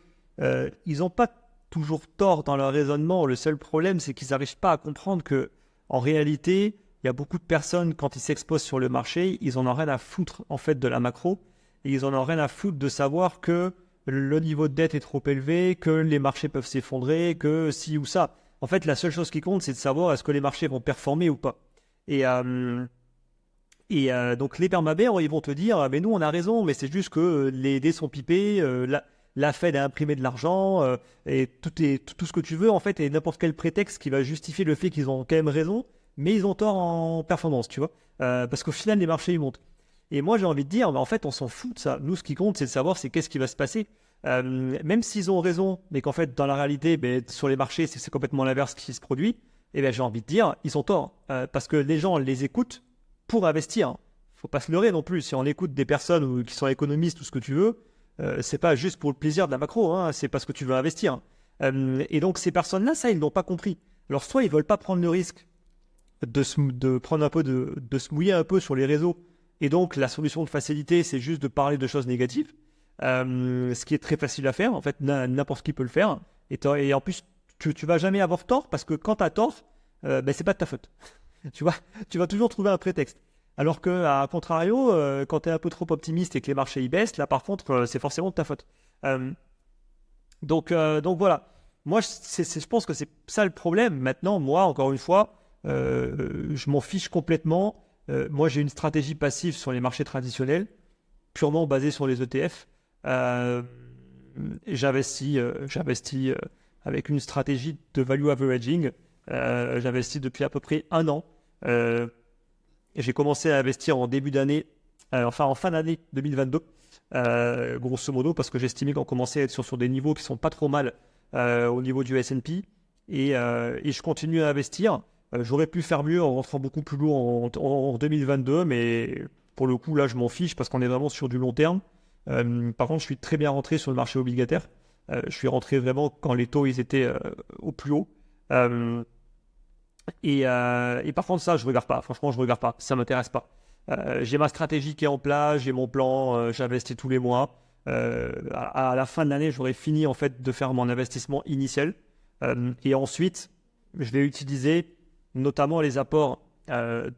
ils n'ont pas toujours tort dans leur raisonnement. Le seul problème, c'est qu'ils n'arrivent pas à comprendre que, en réalité, il y a beaucoup de personnes, quand ils s'exposent sur le marché, ils en ont rien à foutre, en fait, de la macro. Et ils en ont rien à foutre de savoir que le niveau de dette est trop élevé, que les marchés peuvent s'effondrer, que ci ou ça. En fait, la seule chose qui compte, c'est de savoir est-ce que les marchés vont performer ou pas. Et donc, les permabères, ils vont te dire, mais nous, on a raison, mais c'est juste que les dés sont pipés, la Fed a imprimé de l'argent, et tout ce que tu veux, en fait, et n'importe quel prétexte qui va justifier le fait qu'ils ont quand même raison, mais ils ont tort en performance, tu vois. Parce qu'au final, les marchés, ils montent. Et moi, j'ai envie de dire, en fait, on s'en fout de ça. Nous, ce qui compte, c'est de savoir c'est qu'est-ce qui va se passer. Même s'ils ont raison, mais qu'en fait, dans la réalité, sur les marchés, c'est complètement l'inverse qui se produit, j'ai envie de dire, ils ont tort. Parce que les gens les écoutent pour investir. Faut pas se leurrer non plus. Si on écoute des personnes qui sont économistes ou ce que tu veux, c'est pas juste pour le plaisir de la macro, c'est parce que tu veux investir. Et donc, ces personnes-là, ça, ils n'ont pas compris. Alors, soit ils veulent pas prendre le risque de prendre un peu de se mouiller un peu sur les réseaux. Et donc, la solution de facilité, c'est juste de parler de choses négatives, ce qui est très facile à faire. En fait, n'importe qui peut le faire. Et en plus, tu vas jamais avoir tort parce que quand tu as tort, c'est pas de ta faute. Tu vas toujours trouver un prétexte. Alors que, à contrario, quand tu es un peu trop optimiste et que les marchés y baissent, là, par contre, c'est forcément de ta faute. Donc voilà. Moi, je pense que c'est ça le problème. Maintenant, moi, encore une fois, je m'en fiche complètement. Moi, j'ai une stratégie passive sur les marchés traditionnels, purement basée sur les ETF. J'investis avec une stratégie de value averaging. J'investis depuis à peu près 1 an. J'ai commencé à investir en début d'année, en fin d'année 2022, grosso modo, parce que j'estimais qu'on commençait à être sur des niveaux qui sont pas trop mal au niveau du S&P. Et je continue à investir. J'aurais pu faire mieux en rentrant beaucoup plus lourd en 2022, mais pour le coup, là, je m'en fiche parce qu'on est vraiment sur du long terme. Par contre, je suis très bien rentré sur le marché obligataire. Je suis rentré vraiment quand les taux ils étaient au plus haut. Et par contre, ça, je regarde pas. Franchement, je regarde pas. Ça m'intéresse pas. J'ai ma stratégie qui est en place, j'ai mon plan, j'investis tous les mois. À la fin de l'année, j'aurai fini en fait de faire mon investissement initial. Et ensuite, je vais utiliser notamment les apports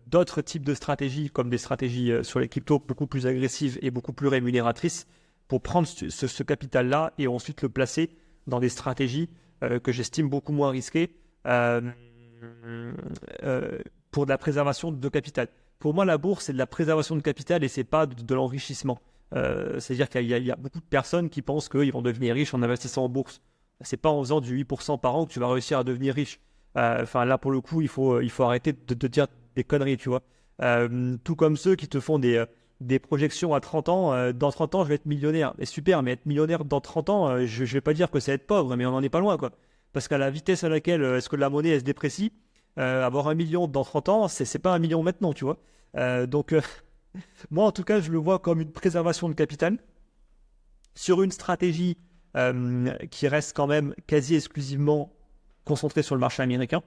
d'autres types de stratégies, comme des stratégies sur les cryptos beaucoup plus agressives et beaucoup plus rémunératrices, pour prendre ce capital-là et ensuite le placer dans des stratégies que j'estime beaucoup moins risquées pour de la préservation de capital. Pour moi, la bourse, c'est de la préservation de capital et c'est pas de l'enrichissement. C'est-à-dire qu'il y a beaucoup de personnes qui pensent qu'ils vont devenir riches en investissant en bourse. C'est pas en faisant du 8% par an que tu vas réussir à devenir riche. Là, pour le coup, il faut arrêter de dire des conneries, tu vois. Tout comme ceux qui te font des projections à 30 ans. Dans 30 ans, je vais être millionnaire. Et super, mais être millionnaire dans 30 ans, je vais pas dire que c'est être pauvre, mais on n'en est pas loin, quoi. Parce qu'à la vitesse à laquelle est-ce que la monnaie elle se déprécie, avoir 1 million dans 30 ans, c'est pas 1 million maintenant, tu vois. Moi, en tout cas, je le vois comme une préservation de capital sur une stratégie qui reste quand même quasi exclusivement concentrée sur le marché américain.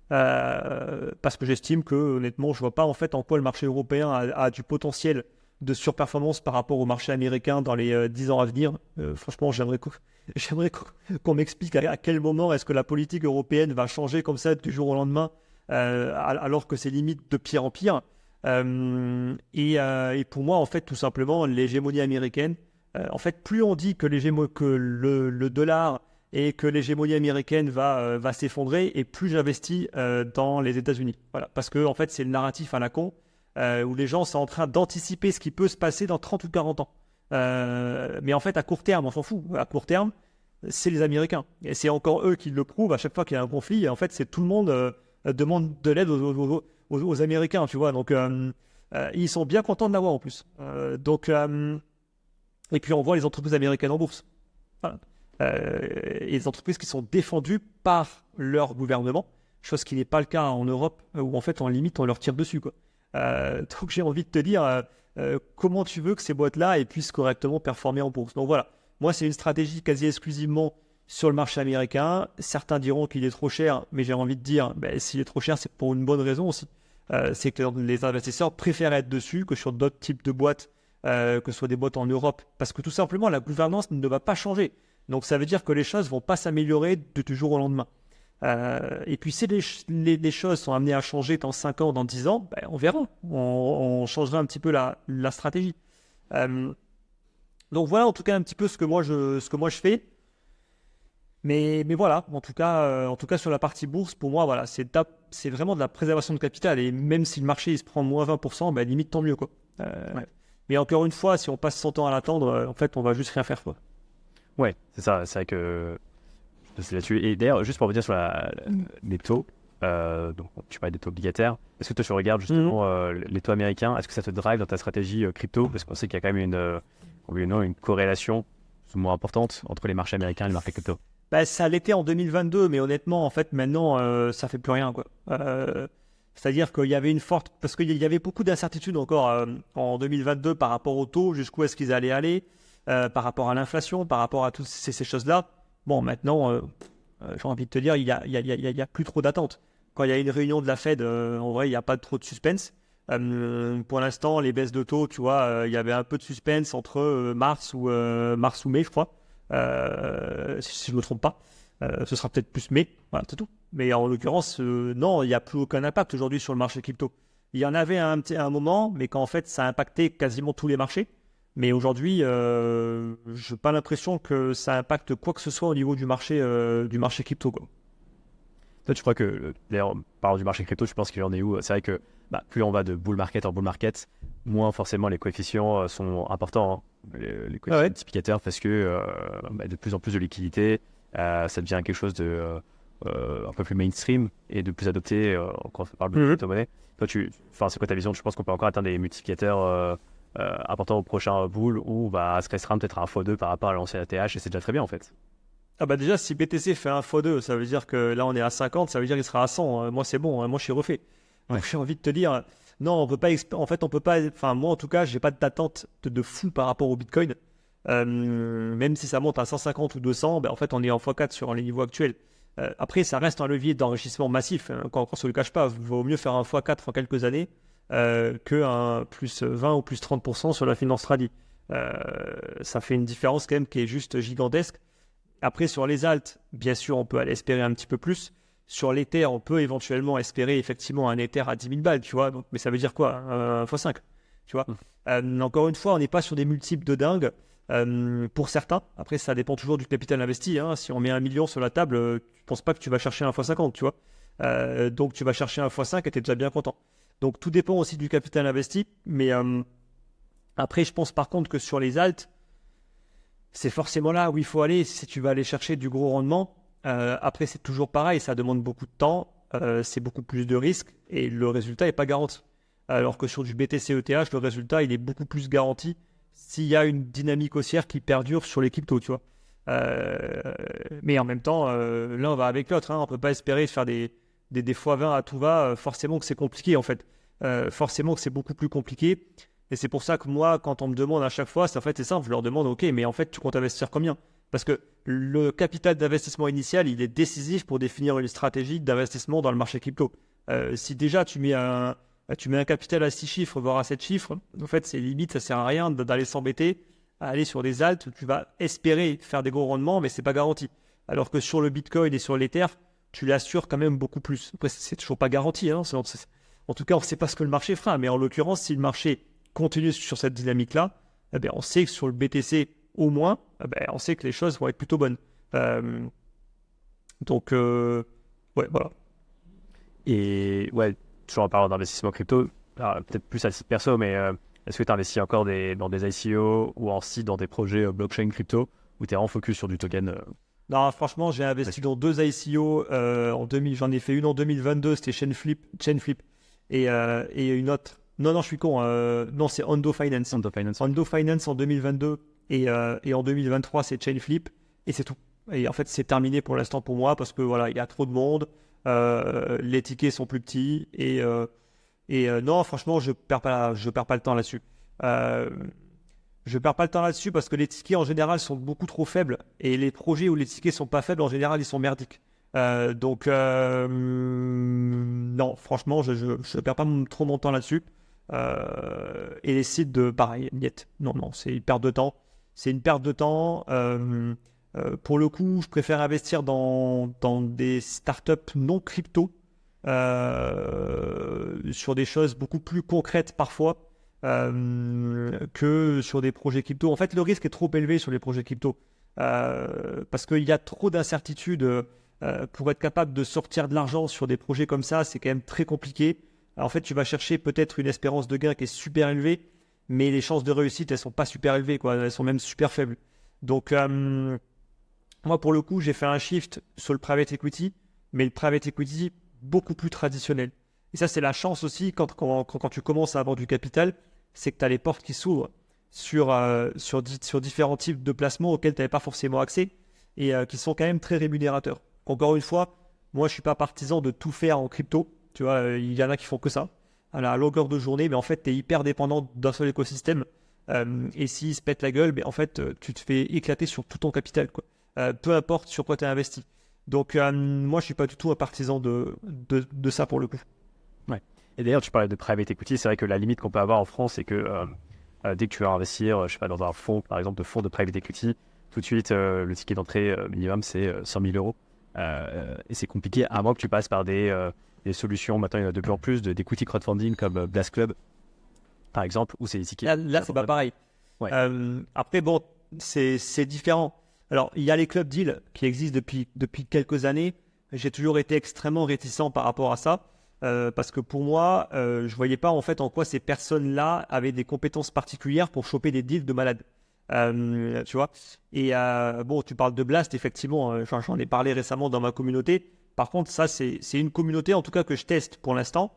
Parce que j'estime que, honnêtement, je vois pas en fait en quoi le marché européen a du potentiel de surperformance par rapport au marché américain dans les 10 ans à venir. Franchement, j'aimerais qu'on m'explique à quel moment est-ce que la politique européenne va changer comme ça du jour au lendemain, alors que c'est limite de pire en pire. Et pour moi, en fait, tout simplement, l'hégémonie américaine, en fait, plus on dit que le dollar et que l'hégémonie américaine va s'effondrer, et plus j'investis dans les États-Unis. Voilà, parce que en fait, c'est le narratif à la con où les gens sont en train d'anticiper ce qui peut se passer dans 30 ou 40 ans. Mais en fait, à court terme, on s'en fout. À court terme, c'est les Américains. Et c'est encore eux qui le prouvent à chaque fois qu'il y a un conflit. Et en fait, c'est tout le monde demande de l'aide aux Américains, tu vois. Donc, ils sont bien contents de l'avoir en plus. Et puis, on voit les entreprises américaines en bourse. Voilà. Et les entreprises qui sont défendues par leur gouvernement, chose qui n'est pas le cas en Europe, où en fait, en limite, on leur tire dessus, quoi. Donc, j'ai envie de te dire, comment tu veux que ces boîtes-là puissent correctement performer en bourse. Donc, voilà. Moi, c'est une stratégie quasi exclusivement sur le marché américain. Certains diront qu'il est trop cher, mais j'ai envie de dire, s'il est trop cher, c'est pour une bonne raison aussi. C'est que les investisseurs préfèrent être dessus que sur d'autres types de boîtes, que ce soit des boîtes en Europe. Parce que tout simplement, la gouvernance ne va pas changer. Donc, ça veut dire que les choses ne vont pas s'améliorer du jour au lendemain. Et puis, si les choses sont amenées à changer dans 5 ans, dans 10 ans, on verra. On changera un petit peu la stratégie. Donc, voilà en tout cas un petit peu ce que moi je fais. Mais voilà, en tout cas sur la partie bourse, pour moi, voilà, c'est vraiment de la préservation de capital. Et même si le marché il se prend moins 20%, limite tant mieux, quoi. Ouais. Mais encore une fois, si on passe 100 ans à l'attendre, en fait, on va juste rien faire, quoi. Ouais, c'est ça. C'est vrai que c'est là-dessus. Et d'ailleurs, juste pour revenir sur les taux, donc tu parlais des taux obligataires. Est-ce que toi tu regardes justement les taux américains? Est-ce que ça te drive dans ta stratégie crypto? Parce qu'on sait qu'il y a quand même une corrélation moins importante entre les marchés américains et les marchés crypto. Ça l'était en 2022, mais honnêtement, en fait, maintenant, ça fait plus rien, quoi. C'est-à-dire qu'il y avait une forte... Parce qu'il y avait beaucoup d'incertitudes encore en 2022 par rapport au taux, jusqu'où est-ce qu'ils allaient aller, par rapport à l'inflation, par rapport à toutes ces choses-là. Bon, maintenant, j'ai envie de te dire, il y a plus trop d'attente. Quand il y a une réunion de la Fed, en vrai, il n'y a pas trop de suspense. Pour l'instant, les baisses de taux, tu vois, il y avait un peu de suspense entre mars ou mai, je crois. Si je ne me trompe pas, ce sera peut-être plus mai, voilà, c'est tout. Mais en l'occurrence, non, il n'y a plus aucun impact aujourd'hui sur le marché crypto. Il y en avait un moment, mais quand en fait ça a impacté quasiment tous les marchés. Mais aujourd'hui, je n'ai pas l'impression que ça impacte quoi que ce soit au niveau du marché crypto, quoi. Toi, tu crois que, d'ailleurs, parlant du marché crypto, je pense qu'il en est où? C'est vrai que plus on va de bull market en bull market, moins forcément les coefficients sont importants, hein, les coefficients multiplicateurs, parce que de plus en plus de liquidités, ça devient quelque chose de un peu plus mainstream et de plus adopté quand on parle de crypto-monnaie. Toi, c'est quoi ta vision? Je pense qu'on peut encore atteindre des multiplicateurs importants au prochain bull où ça se restreindre peut-être à un x2 par rapport à l'ancien ATH et c'est déjà très bien en fait. Déjà, si BTC fait un x2, ça veut dire que là on est à 50, ça veut dire qu'il sera à 100. Moi c'est bon, moi je suis refait. Donc j'ai envie de te dire, non, on peut pas. En fait, on peut pas. Enfin, moi en tout cas, j'ai pas d'attente de fou par rapport au Bitcoin. Même si ça monte à 150 ou 200, en fait on est en x4 sur les niveaux actuels. Après, ça reste un levier d'enrichissement massif. Quand on se le cache pas, il vaut mieux faire un x4 en quelques années que un plus 20 ou plus 30% sur la finance tradi. Ça fait une différence quand même qui est juste gigantesque. Après, sur les alts, bien sûr, on peut aller espérer un petit peu plus. Sur l'Ether, on peut éventuellement espérer effectivement un Ether à 10 000 balles, tu vois. Donc, mais ça veut dire quoi? Un x5, tu vois. Encore une fois, on n'est pas sur des multiples de dingue pour certains. Après, ça dépend toujours du capital investi, hein. Si on met 1 million sur la table, je ne pense pas que tu vas chercher un x50, tu vois. Donc, tu vas chercher un x5 et tu es déjà bien content. Donc, tout dépend aussi du capital investi. Mais après, je pense par contre que sur les alts, c'est forcément là où il faut aller si tu vas aller chercher du gros rendement. Après, c'est toujours pareil, ça demande beaucoup de temps, c'est beaucoup plus de risques et le résultat n'est pas garanti. Alors que sur du BTC-ETH, le résultat il est beaucoup plus garanti s'il y a une dynamique haussière qui perdure sur les cryptos, tu vois. Mais en même temps, l'un va avec l'autre, hein. On ne peut pas espérer faire des x20 à tout va. Forcément que c'est compliqué en fait. Forcément que c'est beaucoup plus compliqué. Et c'est pour ça que moi, quand on me demande à chaque fois, c'est simple, je leur demande, ok, mais en fait, tu comptes investir combien? Parce que le capital d'investissement initial, il est décisif pour définir une stratégie d'investissement dans le marché crypto. Si déjà tu mets un capital à 6 chiffres, voire à 7 chiffres, en fait, c'est limite, ça sert à rien d'aller s'embêter à aller sur des alts où tu vas espérer faire des gros rendements, mais c'est pas garanti. Alors que sur le Bitcoin et sur l'Ether, tu l'assures quand même beaucoup plus. Après, c'est toujours pas garanti, hein, En tout cas, on ne sait pas ce que le marché fera. Mais en l'occurrence, si le marché continue sur cette dynamique-là, eh bien, on sait que sur le BTC, au moins, eh bien, on sait que les choses vont être plutôt bonnes. Donc, ouais, voilà. Et ouais, toujours en parlant d'investissement crypto, alors, peut-être plus à titre perso, mais est-ce que tu investis encore dans des ICO ou aussi dans des projets blockchain crypto où tu es en focus sur du token Non, franchement, j'ai investi dans 2 ICO j'en ai fait une en 2022, c'était Chainflip et une autre. Non, je suis con. Non, c'est Hondo Finance. Hondo Finance en 2022 et en 2023, c'est Chainflip et c'est tout. Et en fait, c'est terminé pour l'instant pour moi parce que voilà, il y a trop de monde, les tickets sont plus petits et non, franchement, je perds pas le temps là-dessus. Je perds pas le temps là-dessus parce que les tickets en général sont beaucoup trop faibles et les projets où les tickets sont pas faibles en général ils sont merdiques. Donc non, franchement, je perds pas trop mon temps là-dessus. Et les sites de pareil, niet. Non, c'est une perte de temps. C'est une perte de temps. Pour le coup, je préfère investir dans des startups non crypto sur des choses beaucoup plus concrètes parfois que sur des projets crypto. En fait, le risque est trop élevé sur les projets crypto parce qu'il y a trop d'incertitudes. Pour être capable de sortir de l'argent sur des projets comme ça, c'est quand même très compliqué. Alors, en fait, tu vas chercher peut-être une espérance de gain qui est super élevée, mais les chances de réussite, elles sont pas super élevées, quoi. Elles sont même super faibles. Donc, moi, pour le coup, j'ai fait un shift sur le private equity, mais le private equity beaucoup plus traditionnel. Et ça, c'est la chance aussi quand tu commences à avoir du capital, c'est que tu as les portes qui s'ouvrent sur différents types de placements auxquels tu n'avais pas forcément accès et qui sont quand même très rémunérateurs. Encore une fois, moi, je ne suis pas partisan de tout faire en crypto. Tu vois, il y en a qui font que ça à la longueur de journée, mais en fait, tu es hyper dépendant d'un seul écosystème. Et s'il se pète la gueule, tu te fais éclater sur tout ton capital, quoi. Peu importe sur quoi tu as investi. Donc, moi, je ne suis pas du tout un partisan de ça pour le coup. Ouais. Et d'ailleurs, tu parlais de private equity. C'est vrai que la limite qu'on peut avoir en France, c'est que dès que tu vas investir, je sais pas, dans un fonds, par exemple, de fonds de private equity, tout de suite, le ticket d'entrée minimum, c'est 100 000 euros. Et c'est compliqué, à moins que tu passes par des solutions. Maintenant, il y en a de plus en plus d'equity crowdfunding comme Blast Club, par exemple, où c'est des tickets. Là c'est pas pareil. Ouais. Après, bon, c'est différent. Alors, il y a les club deals qui existent depuis quelques années. J'ai toujours été extrêmement réticent par rapport à ça. Parce que pour moi, je voyais pas en fait en quoi ces personnes-là avaient des compétences particulières pour choper des deals de malades. Tu vois. Et bon, tu parles de Blast, effectivement, j'en ai parlé récemment dans ma communauté. Par contre, ça, c'est une communauté en tout cas que je teste pour l'instant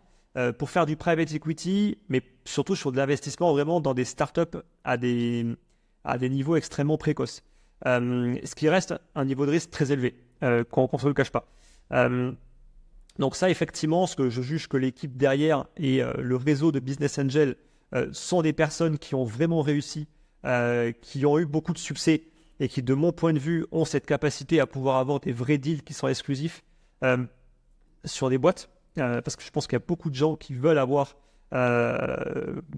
pour faire du private equity, mais surtout sur de l'investissement vraiment dans des startups à des niveaux extrêmement précoces. Ce qui reste un niveau de risque très élevé, qu'on ne se le cache pas. Donc ça, effectivement, ce que je juge que l'équipe derrière et le réseau de Business Angel sont des personnes qui ont vraiment réussi, qui ont eu beaucoup de succès et qui, de mon point de vue, ont cette capacité à pouvoir avoir des vrais deals qui sont exclusifs sur des boîtes. Parce que je pense qu'il y a beaucoup de gens qui veulent avoir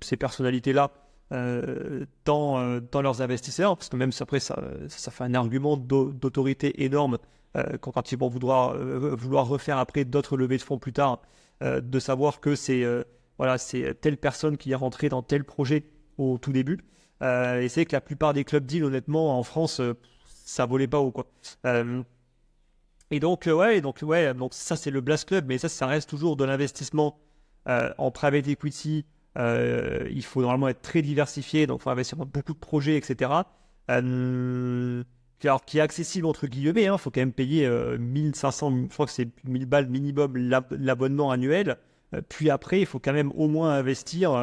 ces personnalités-là dans leurs investisseurs, parce que même après, ça fait un argument d'autorité énorme quand ils vont vouloir refaire après d'autres levées de fonds plus tard, de savoir que c'est telle personne qui est rentrée dans tel projet au tout début. Et c'est que la plupart des club deals, honnêtement, en France, ça volait pas haut, quoi. Donc ça c'est le Blast Club, mais ça reste toujours de l'investissement en private equity. Il faut normalement être très diversifié, donc il faut investir dans beaucoup de projets, etc. Alors, qui est accessible entre guillemets, il faut quand même payer 1500, je crois que c'est 1000 balles minimum l'abonnement annuel. Puis après, il faut quand même au moins investir.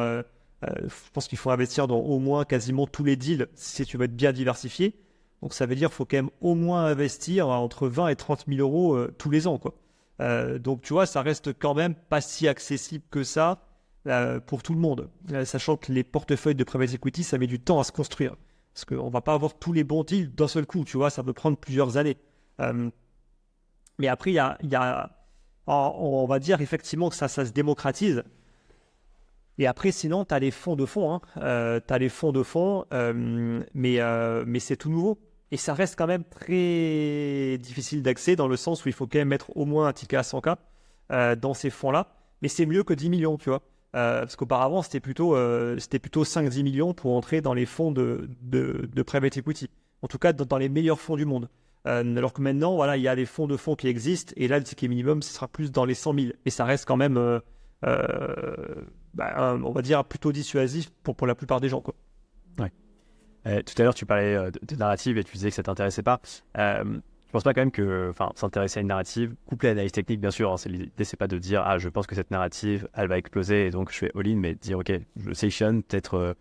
Je pense qu'il faut investir dans au moins quasiment tous les deals si tu veux être bien diversifié. Donc ça veut dire qu'il faut quand même au moins investir entre 20 et 30 000 euros tous les ans, quoi. Donc tu vois, ça reste quand même pas si accessible que ça pour tout le monde. Sachant que les portefeuilles de private equity, ça met du temps à se construire. Parce qu'on ne va pas avoir tous les bons deals d'un seul coup, tu vois, ça peut prendre plusieurs années. Mais après, on va dire effectivement que ça se démocratise. Et après, sinon, tu as les fonds de fonds. Mais c'est tout nouveau. Et ça reste quand même très difficile d'accès dans le sens où il faut quand même mettre au moins un ticket à 100K dans ces fonds-là. mais c'est mieux que 10 millions, tu vois. Parce qu'auparavant, c'était plutôt 5-10 millions pour entrer dans les fonds de private equity. En tout cas, dans les meilleurs fonds du monde. Alors que maintenant, voilà, il y a les fonds qui existent, et là, le ticket minimum, ce sera plus dans les 100 000. Et ça reste quand même, on va dire, plutôt dissuasif pour la plupart des gens, quoi. Ouais. Tout à l'heure, tu parlais de narrative et tu disais que ça t'intéressait pas. Je pense pas quand même que s'intéresser à une narrative, couplée à l'analyse technique, bien sûr, hein, l'idée, c'est pas de dire « Ah, je pense que cette narrative, elle va exploser et donc je fais all-in », mais de dire « Ok, je sélectionne peut-être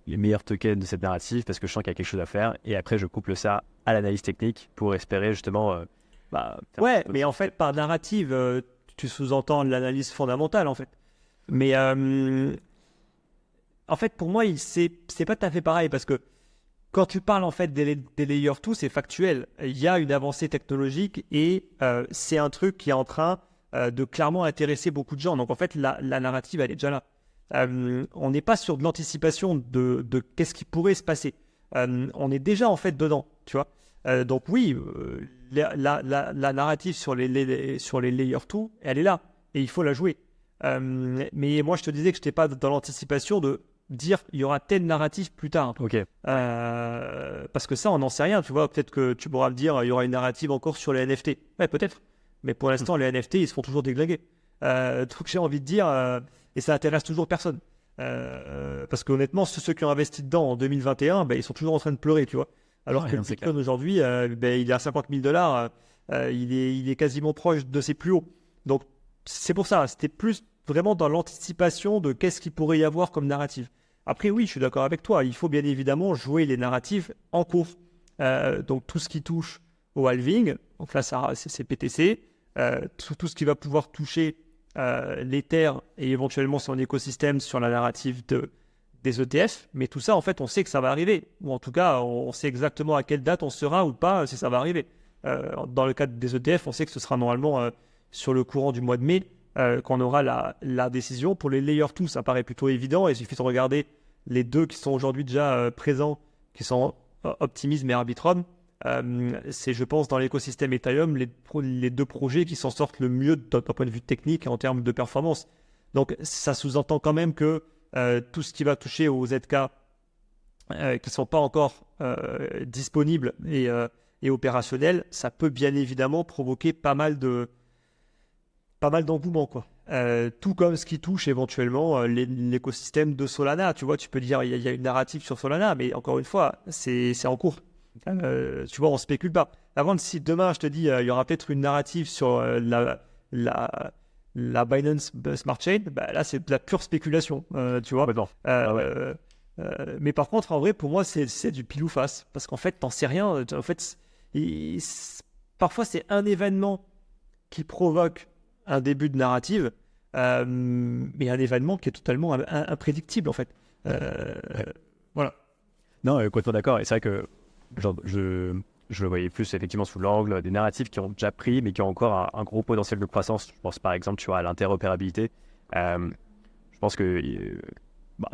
les meilleurs tokens de cette narrative parce que je sens qu'il y a quelque chose à faire et après, je couple ça à l'analyse technique pour espérer justement… Ouais, mais en fait, par narrative, tu sous-entends l'analyse fondamentale, en fait. Mais en fait, pour moi, c'est pas tout à fait pareil parce que quand tu parles en fait des layer 2, c'est factuel. Il y a une avancée technologique et c'est un truc qui est en train de clairement intéresser beaucoup de gens. Donc en fait, la narrative, elle est déjà là. On n'est pas sur de l'anticipation de qu'est-ce qui pourrait se passer. On est déjà en fait dedans, tu vois. Donc oui, la narrative sur les layer 2, elle est là et il faut la jouer. Mais moi, je te disais que je n'étais pas dans l'anticipation de dire il y aura tel narratif plus tard. Ok. Parce que ça, on n'en sait rien. Tu vois, peut-être que tu pourras me dire il y aura une narrative encore sur les NFT. Ouais, peut-être. Mais pour l'instant, les NFT, ils se font toujours déglinguer. Donc j'ai envie de dire, et ça intéresse toujours personne. Parce qu'honnêtement, ceux qui ont investi dedans en 2021, ils sont toujours en train de pleurer, tu vois. Alors que le Bitcoin aujourd'hui, il est à $50 000, il est quasiment proche de ses plus hauts. Donc c'est pour ça, c'était plus vraiment dans l'anticipation de qu'est-ce qu'il pourrait y avoir comme narrative. Après, oui, je suis d'accord avec toi. Il faut bien évidemment jouer les narratives en cours. Donc, tout ce qui touche au halving, donc là, c'est PTC. Tout ce qui va pouvoir toucher l'Ether et éventuellement son écosystème sur la narrative des ETF. Mais tout ça, en fait, on sait que ça va arriver. Ou en tout cas, on sait exactement à quelle date on sera ou pas si ça va arriver. Dans le cadre des ETF, on sait que ce sera normalement sur le courant du mois de mai. Qu'on aura la décision. Pour les layer 2, ça paraît plutôt évident. Il suffit de regarder les deux qui sont aujourd'hui déjà présents, qui sont Optimism et Arbitrum. C'est, je pense, dans l'écosystème Ethereum, les deux projets qui s'en sortent le mieux d'un point de vue technique et en termes de performance. Donc, ça sous-entend quand même que tout ce qui va toucher aux ZK qui ne sont pas encore disponibles et opérationnels, ça peut bien évidemment provoquer pas mal d'engouement, quoi. Tout comme ce qui touche éventuellement l'écosystème de Solana. Tu vois, tu peux dire il y a une narrative sur Solana, mais encore une fois, c'est en cours. Tu vois, on spécule pas. Avant, si demain je te dis il y aura peut-être une narrative sur la Binance Smart Chain, là c'est de la pure spéculation. Tu vois. Mais par contre, en vrai, pour moi, c'est du pile ou face, parce qu'en fait, t'en sais rien. En fait, parfois c'est un événement qui provoque un début de narrative, mais un événement qui est totalement imprédictible, en fait. Voilà. Non, complètement d'accord. Et c'est vrai que je le voyais plus effectivement sous l'angle des narratifs qui ont déjà pris, mais qui ont encore un gros potentiel de croissance. Je pense par exemple, tu vois, à l'interopérabilité. Je pense que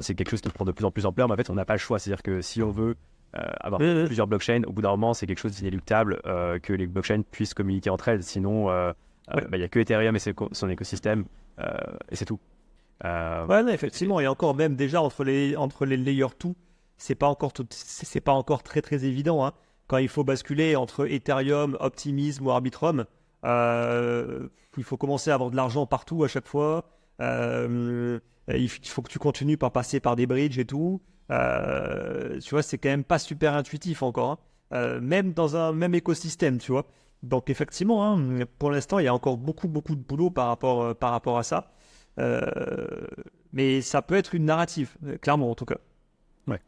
c'est quelque chose qui prend de plus en plus ampleur, mais en fait, on n'a pas le choix. C'est-à-dire que si on veut avoir plusieurs blockchains, au bout d'un moment, c'est quelque chose d'inéluctable que les blockchains puissent communiquer entre elles. Sinon, il n'y a que Ethereum et son écosystème, et c'est tout. Ouais, non, effectivement, et encore même déjà entre les layer 2, c'est pas encore très très évident, hein. Quand il faut basculer entre Ethereum, Optimism ou Arbitrum, il faut commencer à avoir de l'argent partout à chaque fois. Il faut que tu continues par passer par des bridges et tout. Tu vois, c'est quand même pas super intuitif encore, hein. Même dans un même écosystème, tu vois. Donc effectivement, hein, pour l'instant, il y a encore beaucoup de boulot par rapport à ça. Mais ça peut être une narrative, clairement en tout cas. Ouais.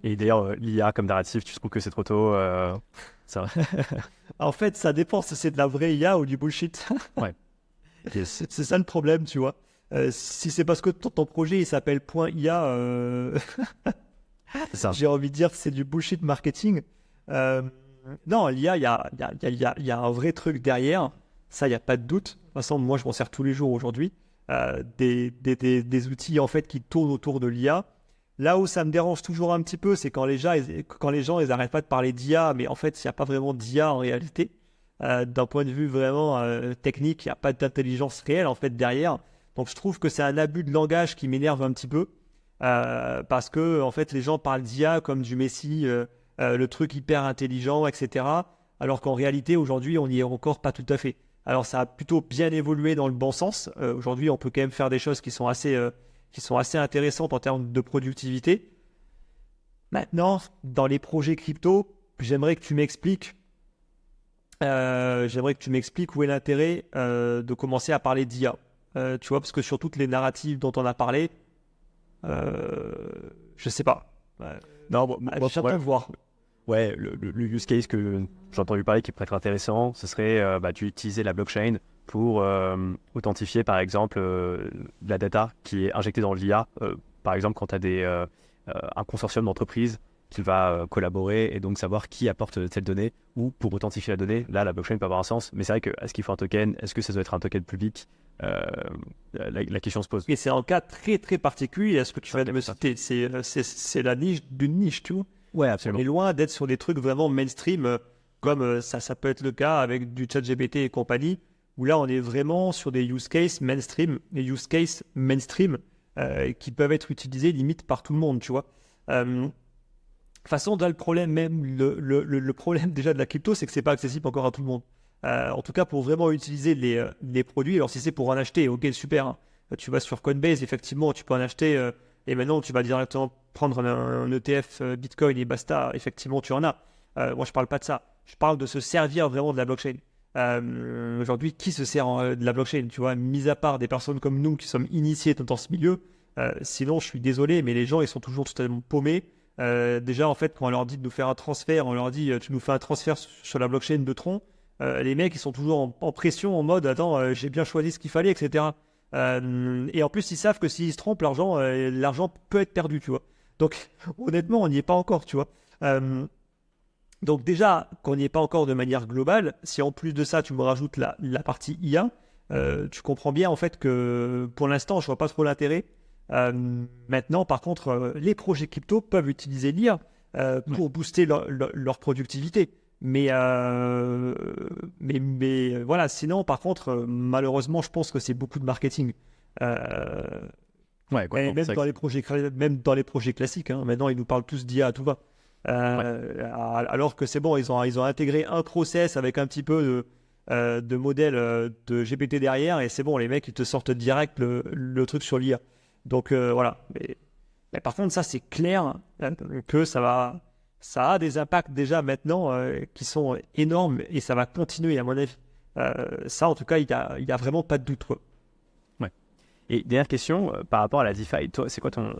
Et d'ailleurs, l'IA comme narrative, tu trouves que c'est trop tôt ça... En fait, ça dépend si c'est de la vraie IA ou du bullshit. Ouais. C'est ça le problème, tu vois. Si c'est parce que ton projet il s'appelle .ia, j'ai envie de dire que c'est du bullshit marketing. Non, l'IA, il y a un vrai truc derrière. Ça, il n'y a pas de doute. De toute façon, moi, je m'en sers tous les jours aujourd'hui. Des outils, en fait, qui tournent autour de l'IA. Là où ça me dérange toujours un petit peu, c'est quand les gens, ils n'arrêtent pas de parler d'IA, mais en fait, il n'y a pas vraiment d'IA en réalité. D'un point de vue vraiment technique, il n'y a pas d'intelligence réelle en fait derrière. Donc je trouve que c'est un abus de langage qui m'énerve un petit peu parce que en fait les gens parlent d'IA comme du Messi, le truc hyper intelligent, etc. Alors qu'en réalité aujourd'hui on n'y est encore pas tout à fait. Alors ça a plutôt bien évolué dans le bon sens. Aujourd'hui on peut quand même faire des choses qui sont assez intéressantes en termes de productivité. Maintenant, dans les projets crypto, j'aimerais que tu m'expliques où est l'intérêt de commencer à parler d'IA. Tu vois, parce que sur toutes les narratives dont on a parlé, je sais pas. Non, J'attends de voir. Ouais, le use case que j'ai entendu parler qui pourrait être intéressant, ce serait d'utiliser la blockchain pour authentifier, par exemple, la data qui est injectée dans l'IA. Par exemple, quand tu as un consortium d'entreprises qui va collaborer et donc savoir qui apporte telle donnée ou pour authentifier la donnée, là, la blockchain peut avoir un sens. Mais c'est vrai que est-ce qu'il faut un token? Est-ce que ça doit être un token public? La question se pose. Et c'est un cas très très particulier. Est-ce que tu vas me citer? C'est la niche d'une niche, tu vois. Ouais, On absolument. est loin d'être sur des trucs vraiment mainstream, comme ça peut être le cas avec du ChatGPT et compagnie, où là on est vraiment sur des use cases mainstream, qui peuvent être utilisés limite par tout le monde, tu vois. De toute façon, là, le problème même, le problème déjà de la crypto, c'est que c'est pas accessible encore à tout le monde. En tout cas, pour vraiment utiliser les produits, alors si c'est pour en acheter, ok, super, hein. Tu vas sur Coinbase, effectivement, tu peux en acheter, et maintenant tu vas directement prendre un ETF Bitcoin et basta, effectivement, tu en as. Moi, je parle pas de ça. Je parle de se servir vraiment de la blockchain. Aujourd'hui, qui se sert de la blockchain, tu vois, mis à part des personnes comme nous qui sommes initiés dans ce milieu. Sinon, je suis désolé, mais les gens, ils sont toujours totalement paumés. Déjà, en fait, quand on leur dit de nous faire un transfert, on leur dit tu nous fais un transfert sur la blockchain de Tron. Les mecs, ils sont toujours en pression, en mode attends, j'ai bien choisi ce qu'il fallait, etc. Et en plus, ils savent que s'ils se trompent, l'argent peut être perdu, tu vois. Donc, honnêtement, on n'y est pas encore, tu vois. Donc, déjà, qu'on n'y est pas encore de manière globale, si en plus de ça, tu me rajoutes la partie IA, tu comprends bien, en fait, que pour l'instant, je vois pas trop l'intérêt. Maintenant, par contre, les projets crypto peuvent utiliser l'IA pour booster leur productivité. Mais voilà, sinon, par contre, malheureusement, je pense que c'est beaucoup de marketing. Ouais, quoi. Et même dans les projets classiques, hein, maintenant, ils nous parlent tous d'IA à tout va. Alors que c'est bon, ils ont intégré un process avec un petit peu de modèle de GPT derrière, et c'est bon, les mecs, ils te sortent direct le truc sur l'IA. Donc voilà. Mais par contre, ça, c'est clair que ça a des impacts déjà maintenant qui sont énormes, et ça va continuer, à mon avis. Ça, en tout cas, il y a vraiment pas de doute, quoi. Ouais. Et dernière question, par rapport à la DeFi, toi, c'est quoi ton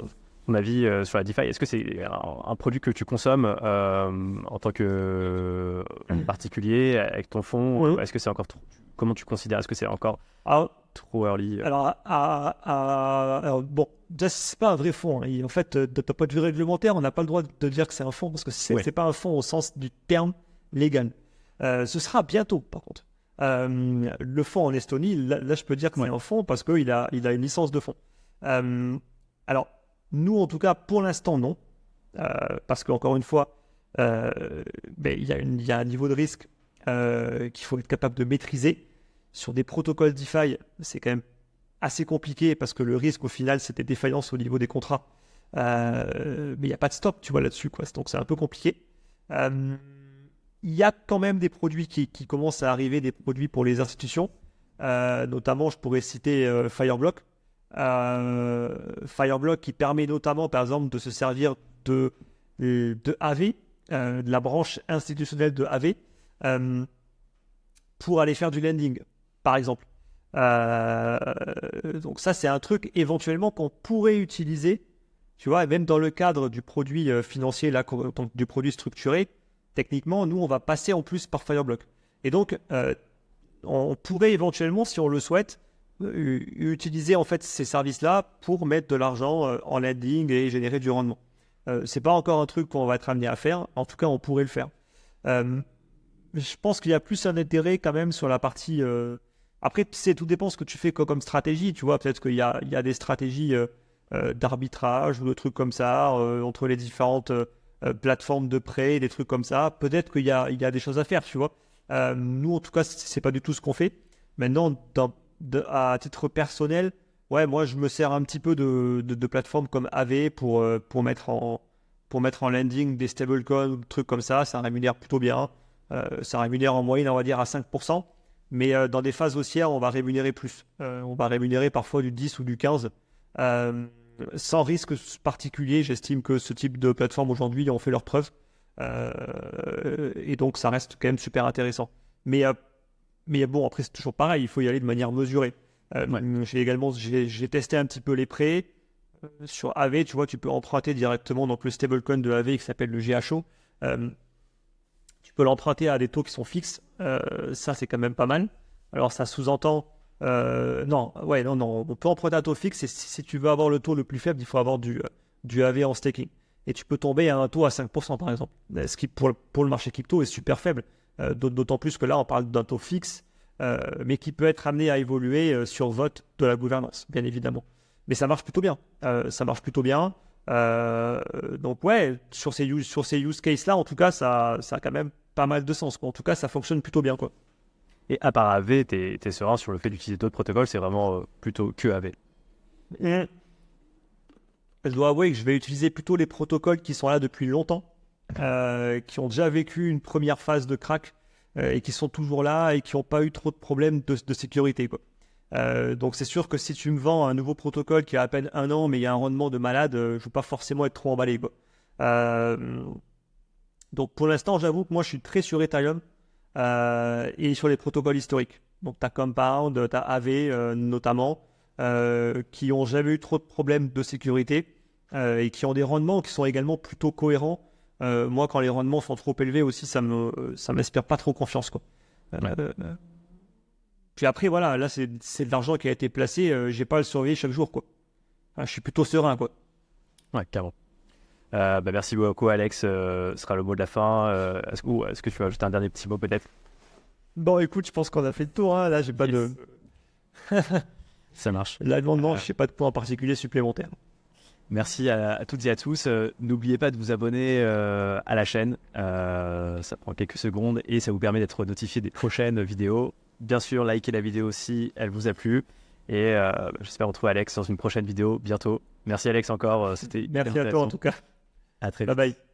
avis sur la DeFi? Est-ce que c'est un produit que tu consommes en tant que particulier avec ton fonds? Ouais. Est-ce que c'est encore trop... Comment tu considères? Est-ce que c'est encore Alors, trop early? alors, bon, c'est pas un vrai fonds, hein. En fait, d'un point de vue réglementaire, on n'a pas le droit de dire que c'est un fonds parce que c'est pas un fonds au sens du terme légal. Ce sera bientôt, par contre. Le fonds en Estonie, là, je peux dire que c'est un fonds parce qu'il a une licence de fonds. Alors, nous, en tout cas, pour l'instant, non. Parce qu'encore une fois, il y a un niveau de risque qu'il faut être capable de maîtriser. Sur des protocoles DeFi, c'est quand même assez compliqué parce que le risque, au final, c'est des défaillances au niveau des contrats. Mais il n'y a pas de stop, tu vois, là-dessus, quoi. Donc, c'est un peu compliqué. Il y a quand même des produits qui commencent à arriver, des produits pour les institutions. Notamment, je pourrais citer Fireblock. Fireblock qui permet notamment, par exemple, de se servir de AV, de la branche institutionnelle de AV, pour aller faire du lending, par exemple. Donc ça, c'est un truc éventuellement qu'on pourrait utiliser, tu vois, et même dans le cadre du produit financier, là, donc, du produit structuré, techniquement, nous, on va passer en plus par Fireblock. Et donc, on pourrait éventuellement, si on le souhaite, utiliser en fait ces services-là pour mettre de l'argent en lending et générer du rendement. C'est pas encore un truc qu'on va être amené à faire. En tout cas, on pourrait le faire. Je pense qu'il y a plus un intérêt quand même sur la partie. Après, tout dépend ce que tu fais comme stratégie. Tu vois, peut-être qu'il y a des stratégies d'arbitrage ou de trucs comme ça entre les différentes plateformes de prêt, des trucs comme ça. Peut-être qu'il y a des choses à faire, tu vois. Nous, en tout cas, c'est pas du tout ce qu'on fait. Maintenant, à titre personnel, ouais, moi, je me sers un petit peu de plateformes comme AV pour mettre en landing des stablecoins ou des trucs comme ça. Ça rémunère plutôt bien. Ça rémunère en moyenne, on va dire, à 5%. Mais dans des phases haussières, on va rémunérer plus. On va rémunérer parfois du 10 ou du 15. Sans risque particulier, j'estime que ce type de plateforme aujourd'hui ont fait leurs preuves. Et donc, ça reste quand même super intéressant. Mais bon, après, c'est toujours pareil, il faut y aller de manière mesurée. J'ai testé un petit peu les prêts. Sur AV, tu vois, tu peux emprunter directement donc le stablecoin de AV qui s'appelle le GHO. Tu peux l'emprunter à des taux qui sont fixes. Ça, c'est quand même pas mal. Alors, ça sous-entend... non, on peut emprunter un taux fixe et si tu veux avoir le taux le plus faible, il faut avoir du AV en staking. Et tu peux tomber à un taux à 5% par exemple, ce qui pour le marché crypto est super faible, d'autant plus que là on parle d'un taux fixe, mais qui peut être amené à évoluer sur vote de la gouvernance, bien évidemment. Mais ça marche plutôt bien, donc ouais, sur ces use cases là, en tout cas, ça a quand même pas mal de sens, quoi. En tout cas, ça fonctionne plutôt bien, quoi. Et à part AV, t'es serein sur le fait d'utiliser d'autres protocoles, c'est vraiment plutôt que AV. Je dois avouer que je vais utiliser plutôt les protocoles qui sont là depuis longtemps, qui ont déjà vécu une première phase de crack et qui sont toujours là et qui n'ont pas eu trop de problèmes de sécurité, quoi. Donc c'est sûr que si tu me vends un nouveau protocole qui a à peine 1 an mais il y a un rendement de malade, je ne veux pas forcément être trop emballé, quoi. Donc pour l'instant, j'avoue que moi je suis très sur Ethereum et sur les protocoles historiques. Donc tu as Compound, tu as AV notamment, qui n'ont jamais eu trop de problèmes de sécurité et qui ont des rendements qui sont également plutôt cohérents. Moi, quand les rendements sont trop élevés aussi, ça m'inspire pas trop confiance, quoi. Puis après, voilà, là, c'est de l'argent qui a été placé. J'ai pas à le surveiller chaque jour, quoi. Je suis plutôt serein, quoi. Ouais, carrément. Merci beaucoup, Alex. Ce sera le mot de la fin. Est-ce que tu veux ajouter un dernier petit mot, peut-être? Bon, écoute, je pense qu'on a fait le tour, hein. Là, j'ai pas de... Ça marche. Là, non, je n'ai pas de point en particulier supplémentaire. Merci à toutes et à tous. N'oubliez pas de vous abonner à la chaîne. Ça prend quelques secondes et ça vous permet d'être notifié des prochaines vidéos. Bien sûr, likez la vidéo si elle vous a plu. Et j'espère retrouver Alex dans une prochaine vidéo bientôt. Merci Alex encore. C'était Merci à toi en tout cas. À très vite. Bye bye.